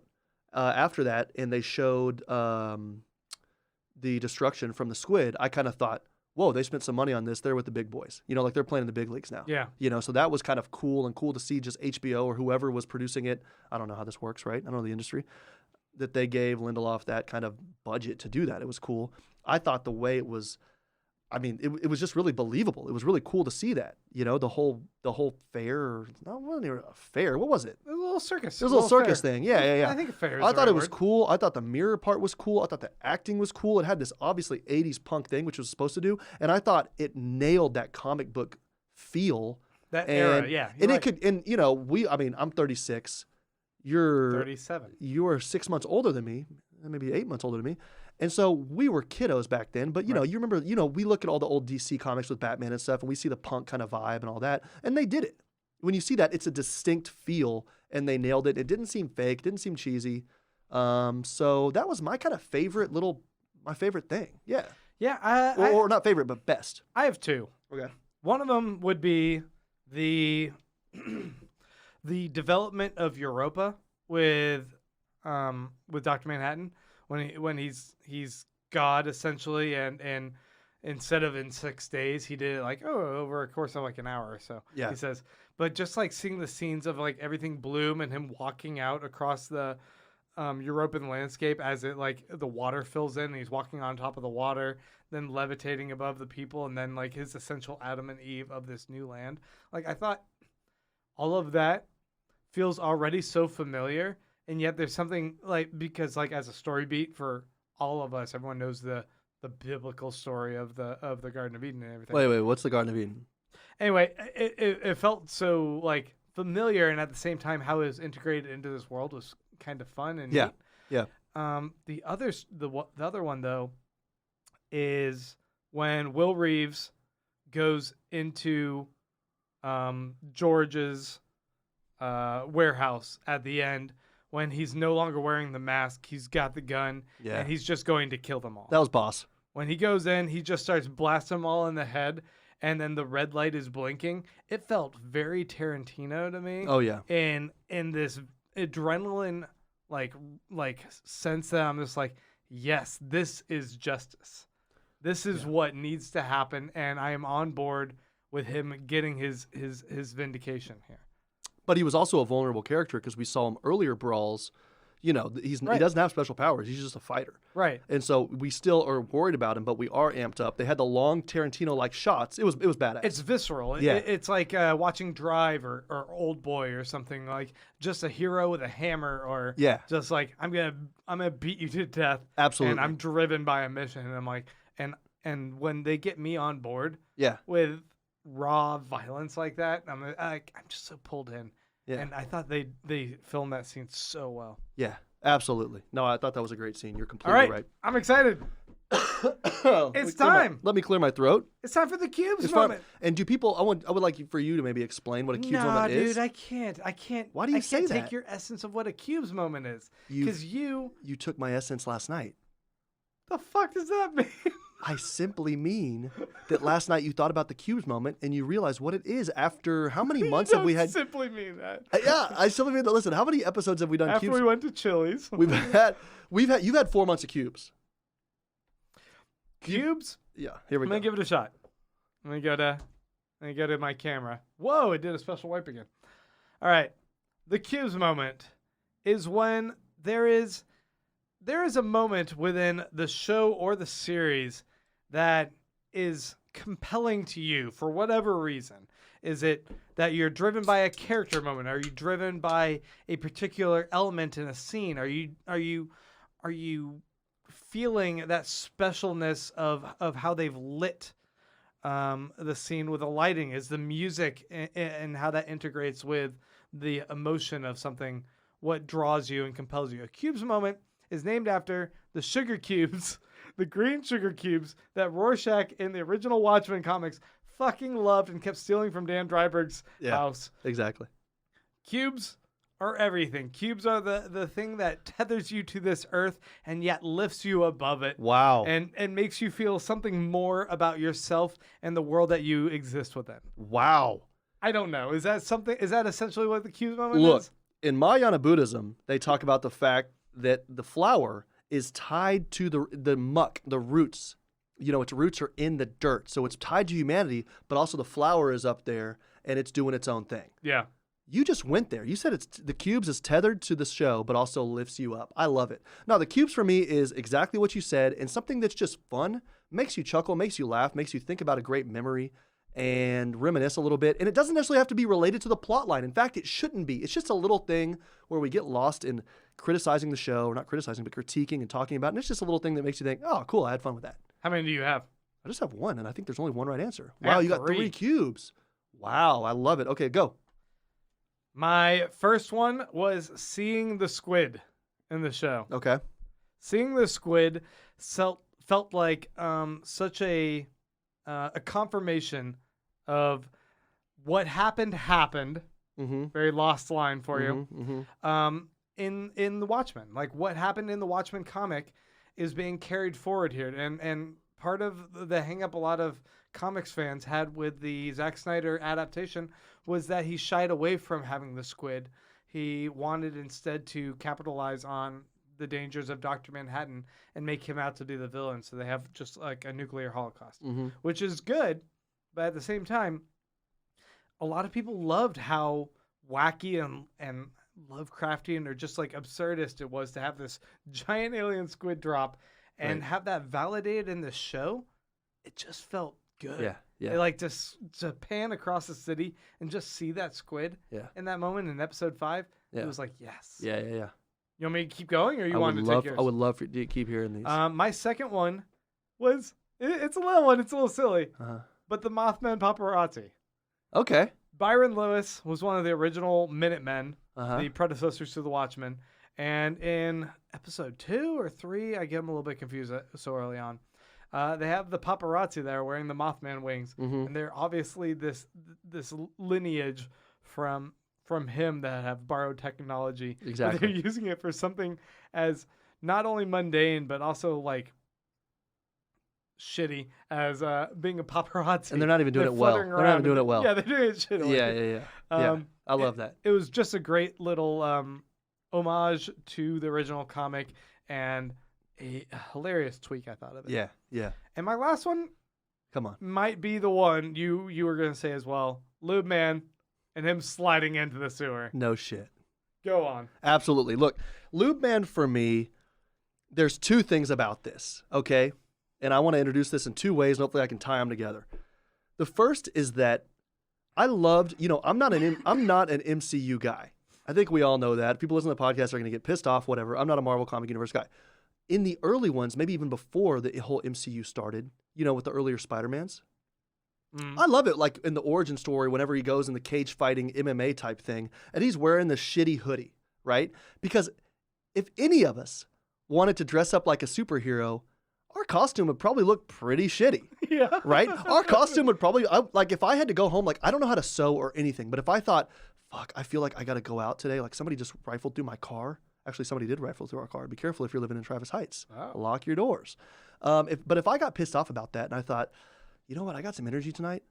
after that and they showed the destruction from the squid, I kind of thought, whoa, they spent some money on this. They're with the big boys. You know, like they're playing in the big leagues now. Yeah. You know, so that was kind of cool to see just HBO or whoever was producing it. I don't know how this works, right? I don't know the industry. That they gave Lindelof that kind of budget to do that. It was cool. I thought the way it was, I mean, it was just really believable. It was really cool to see that. You know, the whole fair. No, it wasn't even a fair. What was it? It was a little circus. It was a little circus thing. Yeah. I think a fair is I the thought right it was word. cool. I thought the mirror part was cool. I thought the acting was cool. It had this obviously 80s punk thing, which it was supposed to do. And I thought it nailed that comic book feel. That era, yeah. And it could, and you know, I'm 36. You're 37. You're 6 months older than me, maybe 8 months older than me. And so we were kiddos back then, but you know, you remember, you know, we look at all the old DC comics with Batman and stuff, and we see the punk kind of vibe and all that, and they did it. When you see that, it's a distinct feel, and they nailed it. It didn't seem fake, didn't seem cheesy. So that was my kind of my favorite thing. Yeah. Yeah. Or not favorite, but best. I have two. Okay. One of them would be the the development of Europa with Dr. Manhattan when he's God essentially, and instead of in 6 days, he did it like over a course of like an hour or so. Yeah. He says, but just like seeing the scenes of like everything bloom and him walking out across the European landscape as it like the water fills in and he's walking on top of the water, then levitating above the people, and then like his essential Adam and Eve of this new land. Like I thought all of that feels already so familiar, and yet there's something like, because like as a story beat for all of us, everyone knows the biblical story of the Garden of Eden and everything. Wait, what's the Garden of Eden? Anyway, it felt so like familiar, and at the same time how it was integrated into this world was kind of fun and neat. Yeah. The other one though is when Will Reeves goes into George's warehouse at the end, when he's no longer wearing the mask, he's got the gun, and he's just going to kill them all. That was boss. When he goes in, he just starts blasting them all in the head, and then the red light is blinking. It felt very Tarantino to me. Oh yeah. In this adrenaline like sense that I'm just like, yes, this is justice. This is what needs to happen, and I am on board with him getting his vindication here. But he was also a vulnerable character because we saw him earlier brawls. You know, he doesn't have special powers. He's just a fighter. Right. And so we still are worried about him, but we are amped up. They had the long Tarantino-like shots. It was badass. It's visceral. Yeah. It's like watching Drive or Old Boy or something, like just a hero with a hammer, or just like I'm gonna beat you to death. Absolutely. And I'm driven by a mission, and I'm like, and when they get me on board, with raw violence like that, I'm just so pulled in. Yeah. And I thought they filmed that scene so well. Yeah, absolutely. No, I thought that was a great scene. You're completely right. I'm excited. It's time. Let me clear my throat. It's time for the cubes moment. And do people? I would like for you to maybe explain what a cubes moment is. No, dude, I can't. Why do you say that? Take your essence of what a cubes moment is, because you took my essence last night. The fuck does that mean? I simply mean that last night you thought about the cubes moment and you realized what it is after how many months have we had? I simply mean that. I simply mean that. Listen, how many episodes have we done? After cubes? we went to Chili's, you've had 4 months of cubes. Cubes? Yeah. Here we go. I'm gonna give it a shot. Let me go to my camera. Whoa! It did a special wipe again. All right. The cubes moment is when there is a moment within the show or the series that is compelling to you for whatever reason. Is it that you're driven by a character moment? Are you driven by a particular element in a scene? Are you feeling that specialness of how they've lit the scene with the lighting, is the music and how that integrates with the emotion of something, what draws you and compels you. A cubes moment is named after the sugar cubes, the green sugar cubes that Rorschach in the original Watchmen comics fucking loved and kept stealing from Dan Dreiberg's house. Exactly. Cubes are everything. Cubes are the thing that tethers you to this earth and yet lifts you above it. Wow. And makes you feel something more about yourself and the world that you exist within. Wow. I don't know. Is that essentially what the cubes moment Look, is? in Mahayana Buddhism, they talk about the fact that the flower is tied to the muck, the roots. You know, its roots are in the dirt. So it's tied to humanity, but also the flower is up there and it's doing its own thing. Yeah. You just went there. You said the cubes is tethered to the show, but also lifts you up. I love it. Now, the cubes for me is exactly what you said, and something that's just fun, makes you chuckle, makes you laugh, makes you think about a great memory and reminisce a little bit. And it doesn't necessarily have to be related to the plot line. In fact, it shouldn't be. It's just a little thing where we get lost in criticizing the show, or not criticizing, but critiquing and talking about it. And it's just a little thing that makes you think, oh, cool, I had fun with that. How many do you have? I just have one, and I think there's only one right answer. I Wow, have you got 3 cubes. Wow, I love it. Okay, go. My first one was seeing the squid in the show. Okay. Seeing the squid felt like such a confirmation of what happened. Mm-hmm. Very lost line for you. Mm-hmm. In the Watchmen, like what happened in the Watchmen comic is being carried forward here, and part of the hang up a lot of comics fans had with the Zack Snyder adaptation was that he shied away from having the squid. He wanted instead to capitalize on the dangers of Dr. Manhattan and make him out to be the villain. So they have just like a nuclear holocaust, which is good. But at the same time, a lot of people loved how wacky and Lovecraftian or just like absurdist it was to have this giant alien squid drop and have that validated in the show. It just felt good. Yeah. Like to pan across the city and just see that squid in that moment in episode 5. It was like, yes. Yeah. You want me to keep going, or you want to take yours? I would love for you to keep hearing these. My second one was, it's a little one. It's a little silly. But the Mothman Paparazzi. Okay. Byron Lewis was one of the original Minutemen, the predecessors to the Watchmen. And in episode 2 or 3, I get them a little bit confused so early on. They have the paparazzi there wearing the Mothman wings, and they're obviously this lineage from him that have borrowed technology. Exactly. But they're using it for something as not only mundane but also like shitty as being a paparazzi. And they're not even doing it well. Yeah, they're doing it shitty. Yeah. I love that. It was just a great little homage to the original comic and a hilarious tweak, I thought of it. Yeah. And my last one, come on, might be the one you were going to say as well. Lube Man and him sliding into the sewer. No shit. Go on. Absolutely. Look, Lube Man for me, there's 2 things about this, okay? And I want to introduce this in 2 ways, and hopefully I can tie them together. The first is that I loved, I'm not an MCU guy. I think we all know that. People listening to the podcast are going to get pissed off, whatever. I'm not a Marvel Comic Universe guy. In the early ones, maybe even before the whole MCU started, with the earlier Spider-Mans, I love it, like in the origin story, whenever he goes in the cage fighting MMA type thing, and he's wearing the shitty hoodie, right? Because if any of us wanted to dress up like a superhero, our costume would probably look pretty shitty. Yeah. Right? Our costume would probably, like if I had to go home, like I don't know how to sew or anything, but if I thought, fuck, I feel like I got to go out today, like somebody just rifled through my car. Actually, somebody did rifle through our car. Be careful if you're living in Travis Heights. Oh. Lock your doors. But if I got pissed off about that and I thought, you know what, I got some energy tonight.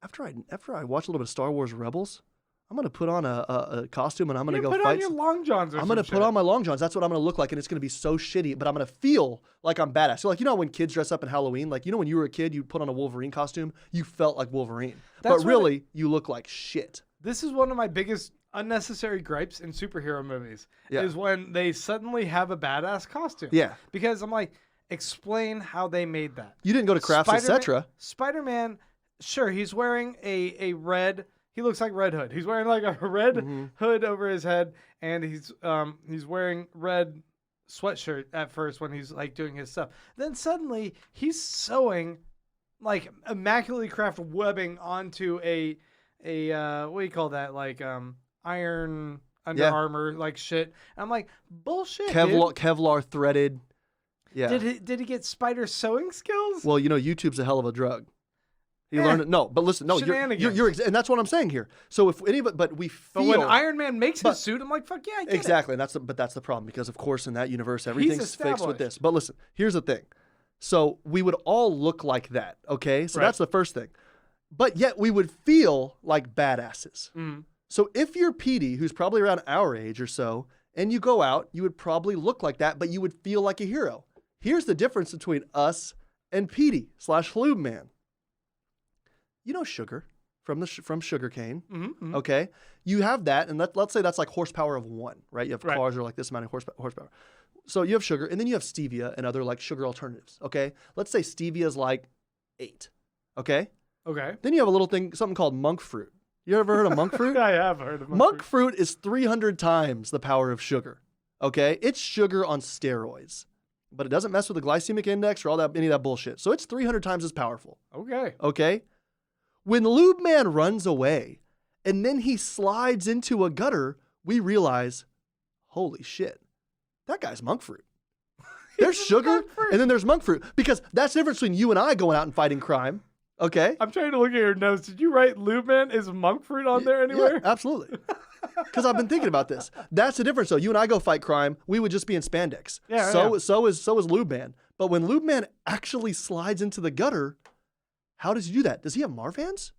After I watch a little bit of Star Wars Rebels, I'm going to put on a costume and I'm going to go fight. Put on your long johns or I'm going to put on my long johns. That's what I'm going to look like, and it's going to be so shitty, but I'm going to feel like I'm badass. So like, when kids dress up in Halloween, like, when you were a kid, you put on a Wolverine costume, you felt like Wolverine. But really, you look like shit. This is one of my biggest unnecessary gripes in superhero movies is when they suddenly have a badass costume. Yeah. Because I'm like, explain how they made that. You didn't go to Crafts, etc. Spider-Man, sure, he's wearing a red, he looks like Red Hood. He's wearing like a red hood over his head, and he's wearing red sweatshirt at first when he's like doing his stuff. Then suddenly he's sewing like immaculately crafted webbing onto a what do you call that? Like iron Under Armour like shit. And I'm like, bullshit. Kevlar threaded. Yeah. Did he get spider sewing skills? Well, YouTube's a hell of a drug. He learned it. No, but listen, no, you're and that's what I'm saying here. So if anybody, but we feel. But when Iron Man makes his suit, I'm like, fuck yeah, I get exactly. it. And that's the problem because of course in that universe everything's fixed with this. But listen, here's the thing. So we would all look like that, okay? So that's the first thing. But yet we would feel like badasses. Mm. So if you're Petey, who's probably around our age or so, and you go out, you would probably look like that, but you would feel like a hero. Here's the difference between us and Petey / Lube Man. You know sugar from sugarcane, okay? You have that, and let's say that's like horsepower of 1, right? You have cars that are like this amount of horsepower. So you have sugar, and then you have stevia and other like sugar alternatives, okay? Let's say stevia is like 8, okay? Okay. Then you have a little thing, something called monk fruit. You ever heard of monk fruit? I have heard of monk fruit. Is 300 times the power of sugar, okay? It's sugar on steroids, but it doesn't mess with the glycemic index or any of that bullshit. So it's 300 times as powerful. Okay? When Lube Man runs away and then he slides into a gutter, we realize, holy shit, that guy's monk fruit. There's sugar and then there's monk fruit because that's the difference between you and I going out and fighting crime. Okay? I'm trying to look at your notes. Did you write Lube Man? Is monk fruit on there anywhere? Yeah, absolutely. Because I've been thinking about this. That's the difference. So you and I go fight crime, we would just be in spandex. Yeah. So is Lube Man. But when Lube Man actually slides into the gutter, how does he do that? Does he have Marfan's?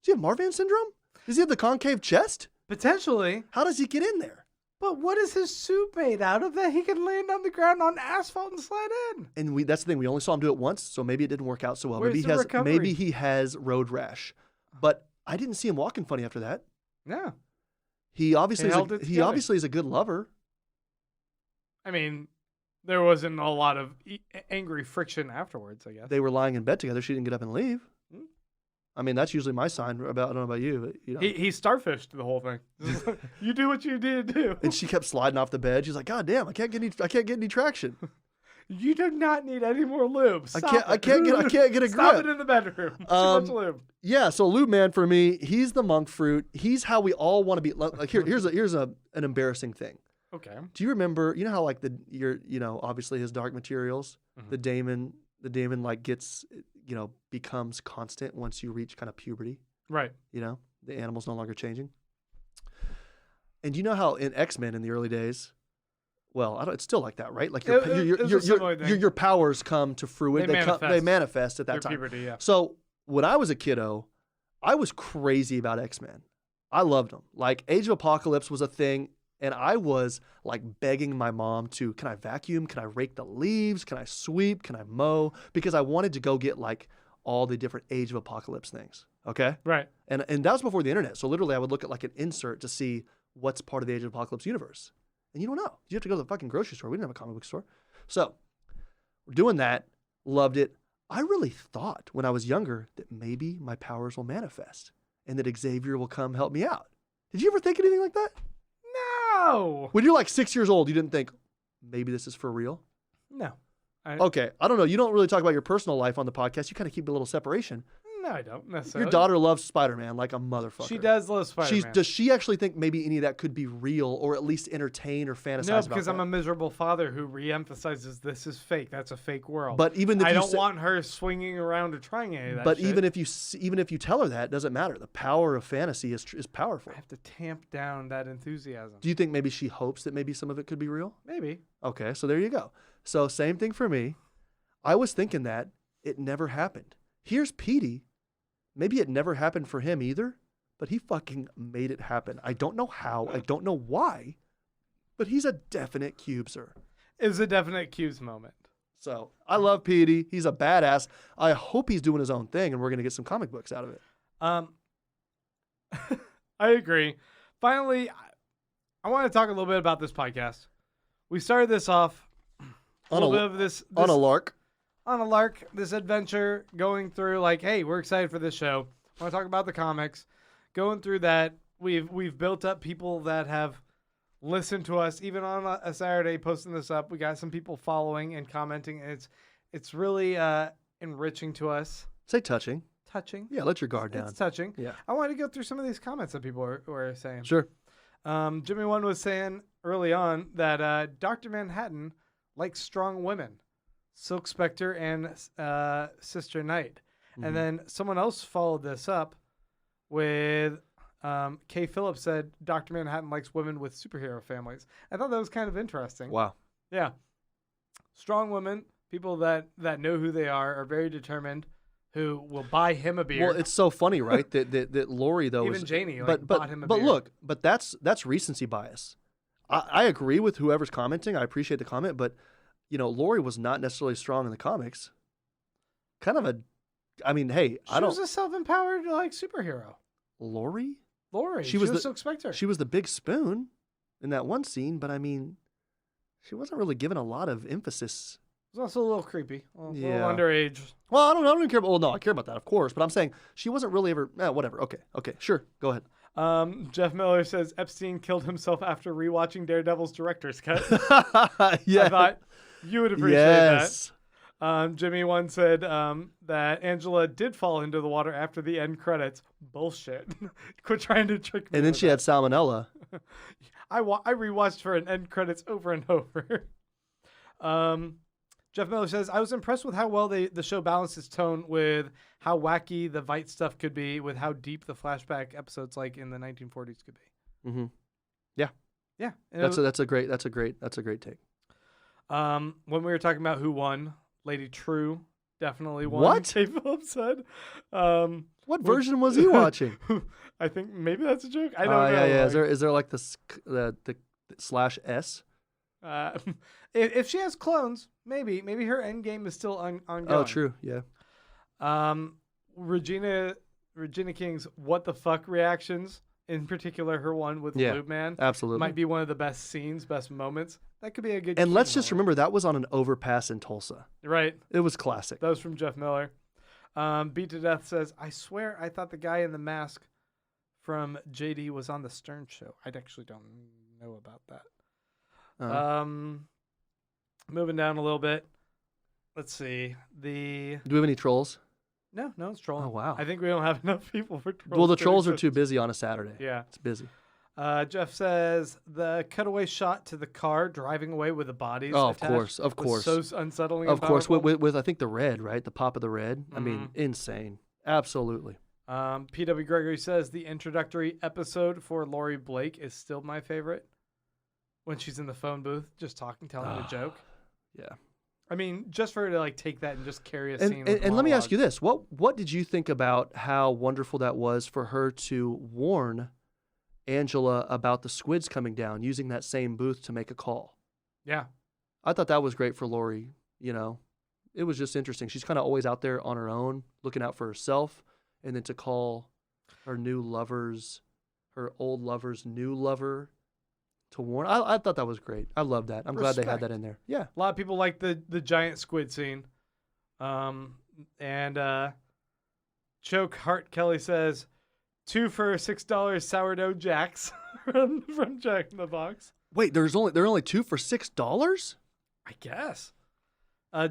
Does he have Marfan syndrome? Does he have the concave chest? Potentially. How does he get in there? But what is his suit made out of that he can land on the ground on asphalt and slide in? And that's the thing. We only saw him do it once, so maybe it didn't work out so well. Where's the recovery? Maybe he has road rash. But I didn't see him walking funny after that. No. He obviously is a good lover. I mean, there wasn't a lot of angry friction afterwards, I guess. They were lying in bed together. She didn't get up and leave. I mean, that's usually my sign I don't know about you, but He starfished the whole thing. You do what you need to do. And she kept sliding off the bed. She's like, God damn, I can't get any traction. You do not need any more lube. I can't get a grip. Stop it in the bedroom. Too much lube. Yeah, so Lube Man for me, he's the monk fruit. He's how we all want to be. Like here's an embarrassing thing. Okay. Do you remember? You know how like obviously his Dark Materials, the Daemon like gets becomes constant once you reach kind of puberty. Right. The animal's no longer changing. And you know how in X-Men in the early days, well, it's still like that, right? Like your powers come to fruition. They manifest at that time. Puberty, yeah. So when I was a kiddo, I was crazy about X-Men. I loved them. Like Age of Apocalypse was a thing. And I was like begging my mom to, can I vacuum? Can I rake the leaves? Can I sweep? Can I mow? Because I wanted to go get like all the different Age of Apocalypse things. Okay? Right. And that was before the internet. So literally I would look at like an insert to see what's part of the Age of Apocalypse universe. And you don't know. You have to go to the fucking grocery store. We didn't have a comic book store. So we're doing that. Loved it. I really thought when I was younger that maybe my powers will manifest and that Xavier will come help me out. Did you ever think anything like that? No. When you're like 6 years old, you didn't think, maybe this is for real? No. Okay. I don't know. You don't really talk about your personal life on the podcast. You kind of keep a little separation. No, I don't necessarily. Your daughter loves Spider-Man like a motherfucker. She does love Spider-Man. Does she actually think maybe any of that could be real or at least entertain or fantasize about No, because I'm a miserable father who reemphasizes this is fake. That's a fake world. But even if I don't want her swinging around or trying any of that But shit. even if you tell her that, it doesn't matter. The power of fantasy is powerful. I have to tamp down that enthusiasm. Do you think maybe she hopes that maybe some of it could be real? Maybe. Okay, so there you go. So same thing for me. I was thinking that it never happened. Here's Petey. Maybe it never happened for him either, but he fucking made it happen. I don't know how. I don't know why, but he's a definite cubeser. It's a definite cubes moment. So I love Petey. He's a badass. I hope he's doing his own thing, and we're going to get some comic books out of it. I agree. Finally, I want to talk a little bit about this podcast. We started this off on a lark. On a lark, this adventure going through like, hey, we're excited for this show. I want to talk about the comics. Going through that, we've built up people that have listen to us, even on a Saturday, posting this up. We got some people following and commenting. It's really enriching to us. Say touching. Touching. Yeah, let your guard down. It's touching. Yeah. I want to go through some of these comments that people were saying. Sure. Jimmy One was saying early on that Dr. Manhattan likes strong women, Silk Spectre and Sister Knight. Mm-hmm. And then someone else followed this up with Kay Phillips said Dr. Manhattan likes women with superhero families. I thought that was kind of interesting. Wow. Yeah. Strong women, people that know who they are very determined, who will buy him a beer. Well, it's so funny, right? that Lori though, even is, Janie bought him a but beer. look, but that's recency bias. I agree with whoever's commenting. I appreciate the comment, but Lori was not necessarily strong in the comics. Kind of I mean, hey, she was a self-empowered superhero. Lori, she was Silk Spectre. She was the big spoon in that one scene, but I mean, she wasn't really given a lot of emphasis. It was also a little creepy. A little Yeah. underage. Well, I don't even care. Well, no, I care about that, of course. But I'm saying she wasn't really ever. Whatever. Okay. Sure. Go ahead. Jeff Miller says Epstein killed himself after rewatching Daredevil's director's cut. Yeah. I thought you would appreciate yes. that. Jimmy One said that Angela did fall into the water after the end credits. Bullshit. Quit trying to trick me. And then she had salmonella. I rewatched her in end credits over and over. Jeff Miller says, I was impressed with how well the show balanced its tone with how wacky the Veidt stuff could be, with how deep the flashback episodes like in the 1940s could be. Mm-hmm. Yeah. Yeah. That's a great take. When we were talking about who won, Lady True definitely won. What? Kay Phillips said. What version was he watching? I think maybe that's a joke. I don't know. Yeah. Is there like the /S? If she has clones, maybe her end game is still ongoing. Oh, true. Yeah. Regina King's what the fuck reactions, in particular her one with Yeah, Lube Man, absolutely. might be one of the best scenes, best moments. That could be a good. And let's just moment. remember that was on an overpass in Tulsa. Right. It was classic. That was from Jeff Miller. Beat to Death says, I swear I thought the guy in the mask from JD was on the Stern Show. I actually don't know about that. Moving down a little bit. Let's see. Do we have any trolls? No, it's trolling. Oh, wow. I think we don't have enough people for trolls. Well, the trolls are too busy on a Saturday. Yeah. It's busy. Jeff says the cutaway shot to the car driving away with the bodies. Oh, attached of course. was so unsettling. Of and course, powerful. with I think the red, right? The pop of the red. I mean, insane. Absolutely. P.W. Gregory says the introductory episode for Laurie Blake is still my favorite. When she's in the phone booth, just telling a joke. Yeah. I mean, just for her to take that and just carry a scene. And let me ask you this: what did you think about how wonderful that was for her to warn Angela about the squids coming down, using that same booth to make a call? Yeah. I thought that was great for Laurie. It was just interesting. She's kind of always out there on her own, looking out for herself, and then to call her old lover's new lover to warn. I thought that was great. I love that. I'm glad they had that in there. Yeah. A lot of people like the giant squid scene. And Choke Hart Kelly says 2 for $6 sourdough jacks from Jack in the Box. Wait, they're only 2 for $6? I guess.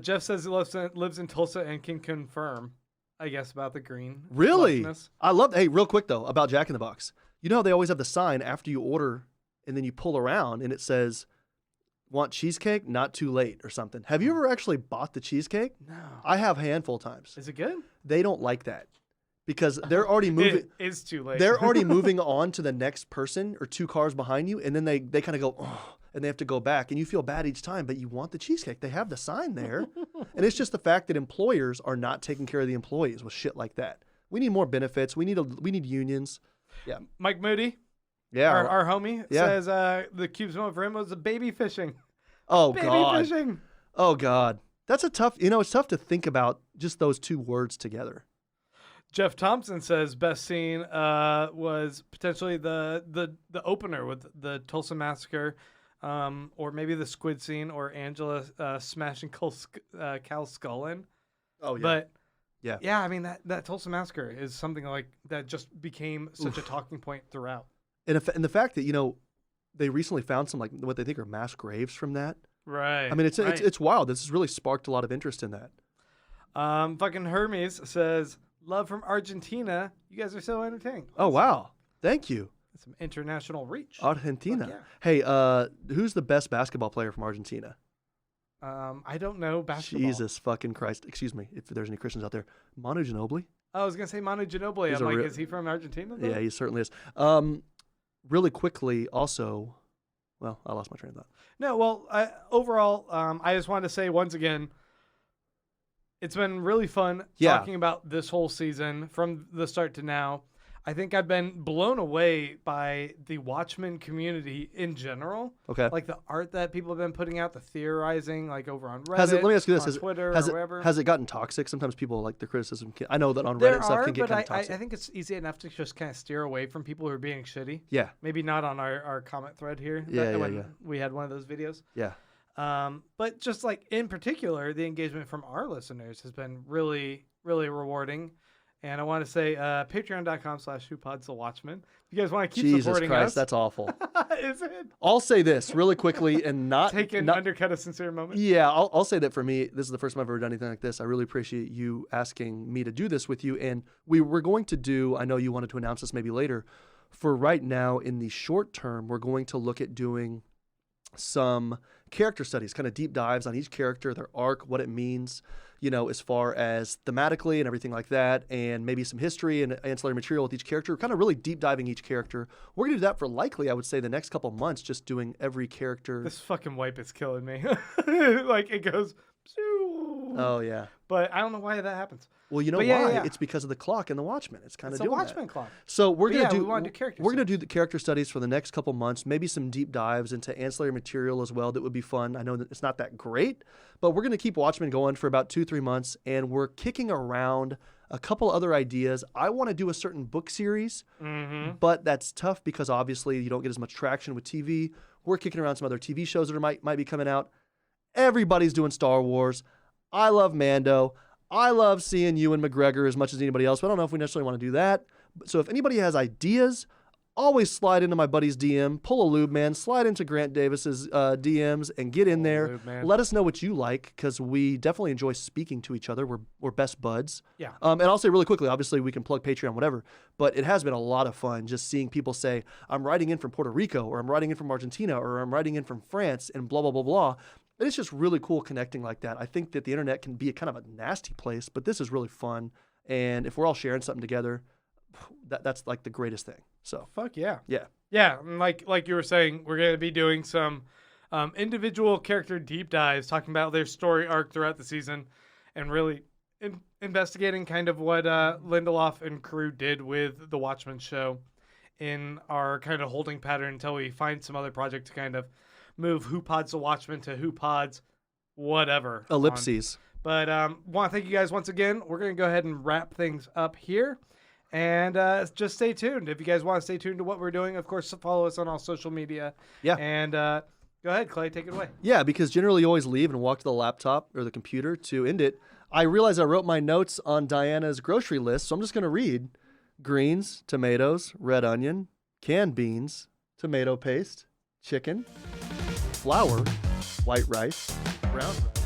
Jeff says he lives in Tulsa and can confirm, I guess, about the green. Really? flushness. I love. Hey, real quick though, about Jack in the Box. You know how they always have the sign after you order, and then you pull around and it says, "Want cheesecake? Not too late," or something. Have you ever actually bought the cheesecake? No. I have a handful of times. Is it good? They don't like that because they're already moving. It is too late. They're already moving on to the next person or 2 cars behind you, and then they kind of go, oh, and they have to go back, and you feel bad each time, but you want the cheesecake. They have the sign there. And it's just the fact that employers are not taking care of the employees with shit like that. We need more benefits. We need unions. Yeah. Mike Moody, Yeah. our homie, Yeah. says the Cube's moment for him was baby fishing. Oh, Baby God. fishing. Oh, God. That's it's tough to think about just those 2 words together. Jeff Thompson says best scene was potentially the opener with the Tulsa Massacre, or maybe the squid scene, or Angela smashing Cal's skull in. Oh, yeah. But yeah, I mean that Tulsa Massacre is something like that just became such a talking point throughout. And the fact that, they recently found some like what they think are mass graves from that. Right. I mean, it's wild. This has really sparked a lot of interest in that. Fucking Hermes says, love from Argentina. You guys are so entertaining. Oh, wow. Thank you. Some international reach. Argentina. Yeah. Hey, who's the best basketball player from Argentina? I don't know basketball. Jesus fucking Christ. Excuse me if there's any Christians out there. Manu Ginobili? I was going to say Manu Ginobili. He's I'm a like, real- is he from Argentina? Though? Yeah, he certainly is. Really quickly, also, well, I lost my train of thought. No, well, overall, I just wanted to say once again, it's been really fun talking about this whole season from the start to now. I think I've been blown away by the Watchmen community in general. Okay. Like the art that people have been putting out, the theorizing, like over on Reddit, Let me ask you this: on Twitter, has or wherever. Has it gotten toxic? Sometimes people like the criticism. I know that on There Reddit stuff are, can get but kind of toxic. I think it's easy enough to just kind of steer away from people who are being shitty. Yeah. Maybe not on our comment thread here. Yeah. We had one of those videos. Yeah. But just like in particular, the engagement from our listeners has been really, really rewarding. And I want to say patreon.com/Pods the Watchmen. If you guys want to keep Jesus supporting Christ, us. that's awful. Is it? I'll say this really quickly and not undercut a sincere moment. Yeah, I'll say that for me, this is the first time I've ever done anything like this. I really appreciate you asking me to do this with you. And we're going to do, I know you wanted to announce this maybe later. For right now, in the short term, we're going to look at doing some character studies, kind of deep dives on each character, their arc, what it means, as far as thematically and everything like that, and maybe some history and ancillary material with each character, kind of really deep diving each character. We're going to do that for likely, I would say, the next couple months, just doing every character. This fucking wipe is killing me. Like it goes. Oh, yeah. But I don't know why that happens. Well, you know why? Yeah. It's because of the clock and the Watchmen. It's kind of doing a Watchmen that. clock. So we're going to do. We want to do character. We're going to do the character studies for the next couple months. Maybe some deep dives into ancillary material as well. That would be fun. I know that it's not that great, but we're going to keep Watchmen going for about 2-3 months, and we're kicking around a couple other ideas. I want to do a certain book series, but that's tough because obviously you don't get as much traction with TV. We're kicking around some other TV shows that might be coming out. Everybody's doing Star Wars. I love Mando. I love seeing Ewan McGregor as much as anybody else, but I don't know if we necessarily want to do that. So if anybody has ideas, always slide into my buddy's DM, pull a lube, man, slide into Grant Davis's DMs and get in there. Lube, man. Let us know what you like, because we definitely enjoy speaking to each other. We're best buds. Yeah. And I'll say really quickly, obviously we can plug Patreon, whatever, but it has been a lot of fun just seeing people say, I'm writing in from Puerto Rico, or I'm writing in from Argentina, or I'm writing in from France, and blah, blah, blah, blah. And it's just really cool connecting like that. I think that the internet can be a kind of a nasty place, but this is really fun. And if we're all sharing something together, that's like the greatest thing. So fuck yeah. Yeah. Yeah. And like you were saying, we're going to be doing some individual character deep dives, talking about their story arc throughout the season, and really investigating kind of what Lindelof and crew did with the Watchmen show in our kind of holding pattern until we find some other project to kind of move Who Pods the Watchmen to Who Pods whatever. Ellipses. But want to thank you guys once again. We're going to go ahead and wrap things up here. And just stay tuned. If you guys want to stay tuned to what we're doing, of course, follow us on all social media. Yeah. And go ahead, Clay, take it away. Yeah, because generally you always leave and walk to the laptop or the computer to end it. I realized I wrote my notes on Diana's grocery list, so I'm just going to read greens, tomatoes, red onion, canned beans, tomato paste, chicken, flour, white rice, Brown rice.